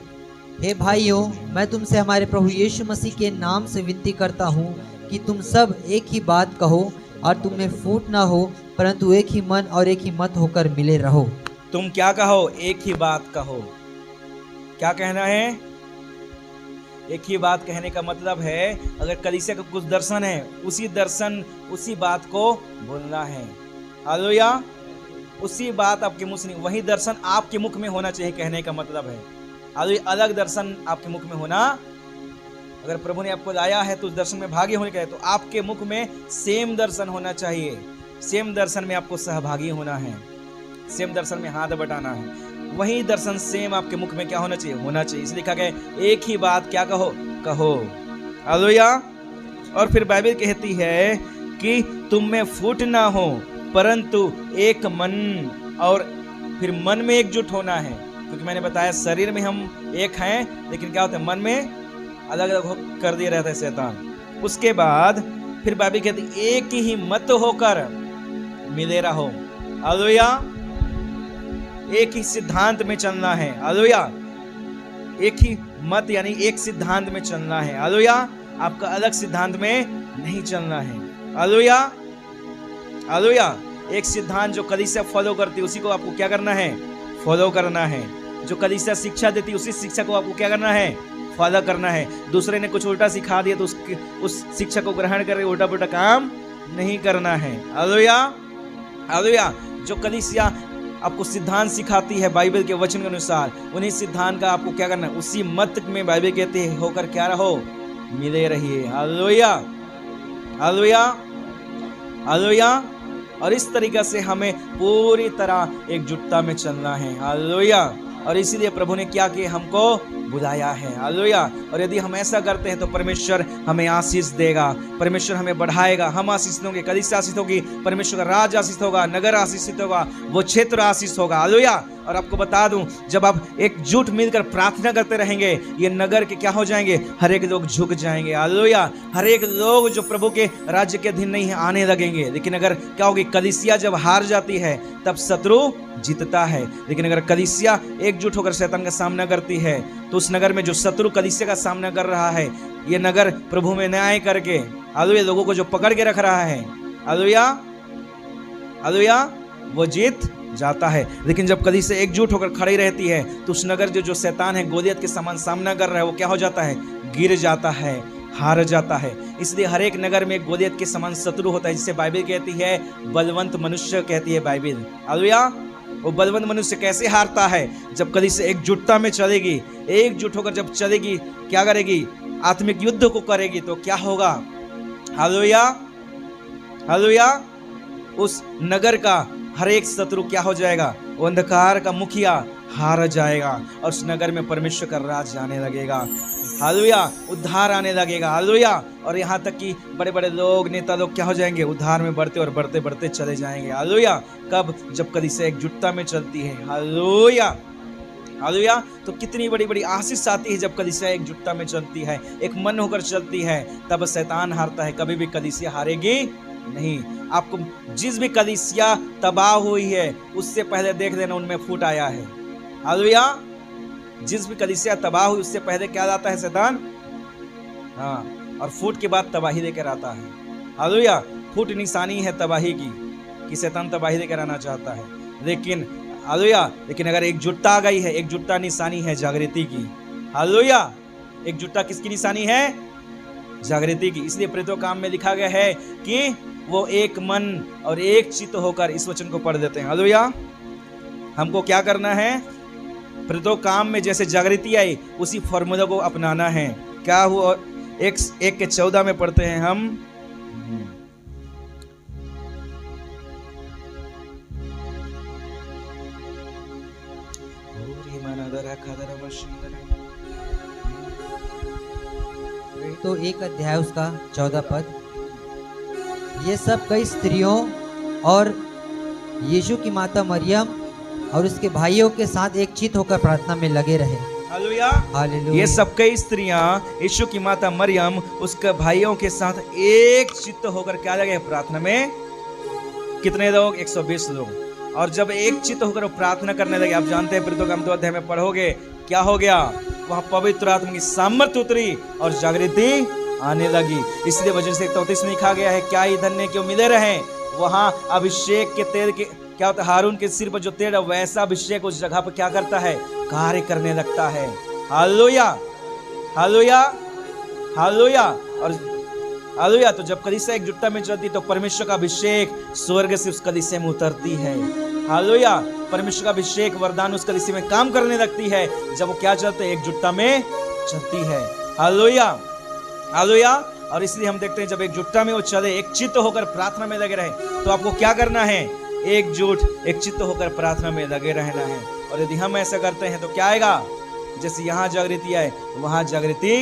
हे भाइयों, मैं तुमसे हमारे प्रभु यीशु मसीह के नाम से विनती करता हूँ कि तुम सब एक ही बात कहो और तुम में फूट ना हो, परंतु एक ही मन और एक ही मत होकर मिले रहो। तुम क्या कहो, एक ही बात कहो। क्या कहना है, एक ही बात कहने का मतलब है, अगर कलीसिया का कुछ दर्शन है, उसी दर्शन उसी बात को बोलना है। हालेलुया, उसी बात आपके मुख से नहीं, वही दर्शन आपके मुख में होना चाहिए, कहने का मतलब है। हालेलुया, अलग दर्शन आपके मुख में होना, अगर प्रभु ने आपको लाया है तो उस दर्शन में भागी होने का है, तो आपके मुख में सेम दर्शन होना चाहिए, सेम दर्शन में आपको सहभागी होना है, सेम दर्शन में हाथ बटाना है, वही दर्शन सेम आपके मुख में क्या होना चाहिए, होना चाहिए। इसलिए लिखा गया एक ही बात क्या कहो, कहो। हालेलुया, और फिर बाइबल कहती है कि तुम में फूट ना हो, परंतु एक मन, और फिर मन में एकजुट होना है, क्योंकि मैंने बताया शरीर में हम एक हैं, लेकिन क्या होता है, मन में अलग अलग कर दिया रहता है शैतान। उसके बाद फिर बाइबल कहती है एक ही मत होकर मिले रहो। हालेलुया, एक ही सिद्धांत में चलना है। हालेलुया, एक ही मत यानी एक सिद्धांत में चलना है। हालेलुया, आपका अलग सिद्धांत में नहीं चलना है। Hallelujah, hallelujah. एक सिद्धांत जो कलीसिया फॉलो करती है उसी को आपको क्या करना है? फॉलो करना है। जो कलीसिया शिक्षा देती है उसी शिक्षा को आपको क्या करना है? फॉलो करना है। दूसरे ने कुछ उल्टा सिखा दिया तो उस शिक्षा को ग्रहण करके उल्टा पुल्टा काम नहीं करना है। Hallelujah, hallelujah. जो कलीसिया आपको सिद्धांत सिखाती है बाइबल के वचन के अनुसार, उन्हीं सिद्धांत का आपको क्या करना है? उसी मत में बाइबल कहते हैं होकर क्या रहो? मिले रहिए। Hallelujah, hallelujah, hallelujah. और इस तरीके से हमें पूरी तरह एकजुटता में चलना है। हालेलुया। और इसीलिए प्रभु ने क्या किया? हमको बुलाया है। हालेलुया। और यदि हम ऐसा करते हैं तो परमेश्वर हमें आशीष देगा, परमेश्वर हमें बढ़ाएगा, हम आशीषित होंगे, कलीसिया आशीषित होगी, परमेश्वर का राज आशीषित होगा, नगर आशीषित होगा, वो क्षेत्र आशीष होगा। हालेलुया। और आपको बता दूं, जब आप एकजुट मिलकर प्रार्थना करते रहेंगे, ये नगर के क्या हो जाएंगे? हर एक लोग झुक जाएंगे। हालेलुया। हर एक लोग जो प्रभु के राज्य के अधीन नहीं है आने लगेंगे। लेकिन अगर क्या होगी? कलीसिया जब हार जाती है तब शत्रु जीतता है। लेकिन अगर कलीसिया एकजुट होकर शैतान का सामना करती है तो उस नगर में जो शत्रु कलीसिया का सामना कर रहा है, ये नगर प्रभु में न्याय करके, हालेलुया, लोगों को जो पकड़ के रख रहा है, हालेलुया, हालेलुया, वो जीत जाता है। लेकिन जब कलीसिया एकजुट होकर खड़ी रहती है तो उस नगर जो शैतान है गोलियत के समान सामना कर रहा है, वो क्या हो जाता है? गिर जाता है, हार जाता है। इसलिए हर एक नगर में गोलियत के समान शत्रु होता है, जिसे बाइबल कहती है बलवंत मनुष्य कहती है बाइबल। हालेलुया। वो बलवंत मनुष्य कैसे हारता है? जब कलीसिया एकजुटता में चलेगी, एकजुट होकर जब चलेगी, क्या करेगी? आत्मिक युद्ध को करेगी तो क्या होगा? Hallelujah, hallelujah. उस नगर का हर एक शत्रु क्या हो जाएगा? वो अंधकार का मुखिया हार जाएगा और उस नगर में परमेश्वर का राज आने लगेगा। हालेलुया। उद्धार आने लगेगा। हालेलुया। और यहाँ तक कि बड़े बड़े लोग, नेता लोग क्या हो जाएंगे? उद्धार में बढ़ते और बढ़ते बढ़ते चले जाएंगे। हालेलुया। कब? जब कलीसिया एकजुटता में चलती है। Hallelujah, hallelujah. तो कितनी बड़ी बड़ी आशीष आती है जब कलीसिया एकजुटता में चलती है, एक मन होकर चलती है, तब शैतान हारता है। कभी भी कलीसिया हारेगी नहीं। आपको जिस भी कलीसिया तबाह हुई है उससे पहले देख लेना उनमें फूट आया है। हालेलुया। जिस भी कलीसिया तबाह हुई उससे पहले क्या लाता है? शैतान। हाँ, और फूट के बाद तबाही लेकर आता है। हालेलुया। फूट निशानी है तबाही की, कि शैतान तबाही लेकर आना चाहता है। लेकिन हालेलुया, लेकिन अगर एकजुटता आ गई है, एकजुटता निशानी है जागृति की। हालेलुया। एकजुटता किसकी निशानी है? जागृति की। इसलिए प्रेरितों काम में लिखा गया है कि वो एक मन और एक चित्त होकर इस वचन को पढ़ देते हैं। हालेलुया। हमको क्या करना है? प्रेरितों काम में जैसे जागृति आई उसी फॉर्मूला को अपनाना है। क्या हुआ? 1:14 में पढ़ते हैं हम। तो 1 अध्याय उसका 14 पद। ये सब कई स्त्रियों और यीशु की माता मरियम और उसके भाइयों के साथ एक चित होकर प्रार्थना में लगे रहे। Hallelujah, hallelujah. ये सब कई स्त्रियां यीशु की माता मरियम उसके भाइयों के साथ एक चित्त होकर क्या लगे? प्रार्थना में। कितने लोग? 120 लोग। और जब एक चित्त होकर प्रार्थना करने लगे, आप जानते हैं प्रेरितों का 2 अध्याय में पढ़ोगे क्या हो गया? वहां पवित्र आत्मा की सामर्थ्य उतरी और जागृति आने लगी। इसलिए वचन से 34 में लिखा गया है, क्या ही धन्य क्यों मिले रहे। वहां अभिषेक के तेल के क्या होता है? हारून के सिर पर जो तेल है वैसा अभिषेक उस जगह पर क्या करता है? कार्य करने लगता है। Hallelujah, hallelujah, hallelujah. और हालेलुया। तो जब कलीसिया एकजुटता में चलती तो परमेश्वर का अभिषेक स्वर्ग से उस कलीसिया में उतरती है। हालेलुया। परमेश्वर का अभिषेक वरदान उस कलीसिया में काम करने लगती है जब वो क्या चलते हैं? एकजुटता में चलती है। Hallelujah, hallelujah. और इसलिए हम देखते हैं जब एकजुटता में वो चले, एक चित्त होकर प्रार्थना में लगे रहे, तो आपको क्या करना है? एकजुट, एक चित्त होकर प्रार्थना में लगे रहना है। और यदि हम ऐसा करते हैं तो क्या आएगा? जैसे यहाँ जागृति आए वहां जागृति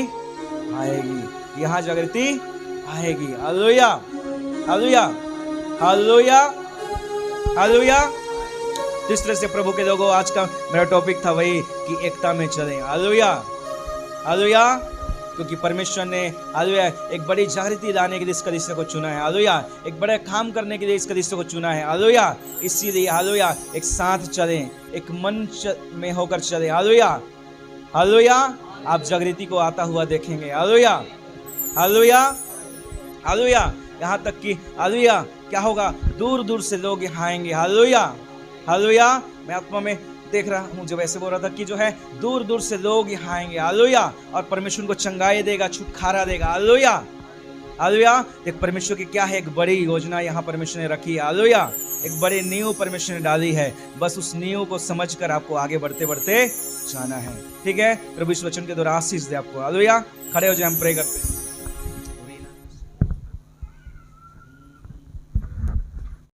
आएगी, यहाँ जागृति आएगी। Hallelujah, hallelujah, hallelujah, hallelujah. तो इस तरह से प्रभु के लोगों, आज का मेरा टॉपिक था वही कि एकता में चलें। Hallelujah, hallelujah. क्योंकि परमेश्वर ने हालेलुया एक बड़ी जागृति लाने के लिए इस कलीसिया को चुना है। हालेलुया। एक बड़े काम करने के लिए इस कलीसिया को चुना है। हालेलुया। इसीलिए हालेलुया एक साथ चलें, एक मन में होकर चलें। Hallelujah, hallelujah. आप जागृति को आता हुआ देखेंगे। Hallelujah, hallelujah, hallelujah. यहाँ तक कि हालेलुया क्या होगा, दूर दूर से लोग यहाँ आएंगे। Hallelujah, hallelujah. मैं आत्मा में देख रहा हूँ, जब ऐसे बोल रहा था कि जो है दूर दूर से लोग यहाँ आएंगे। हालेलुया। और परमेश्वर उनको चंगाई देगा, छुटकारा देगा। Hallelujah, hallelujah. एक परमेश्वर की क्या है, एक बड़ी योजना यहाँ परमेश्वर ने रखी है। हालेलुया। एक बड़ी नींव परमेश्वर ने डाली है, बस उस नींव को समझकर आपको आगे बढ़ते बढ़ते जाना है। ठीक है, प्रभु इस वचन के द्वारा आशीष दे आपको। हालेलुया। खड़े हो जाए, हम प्रे करते हैं।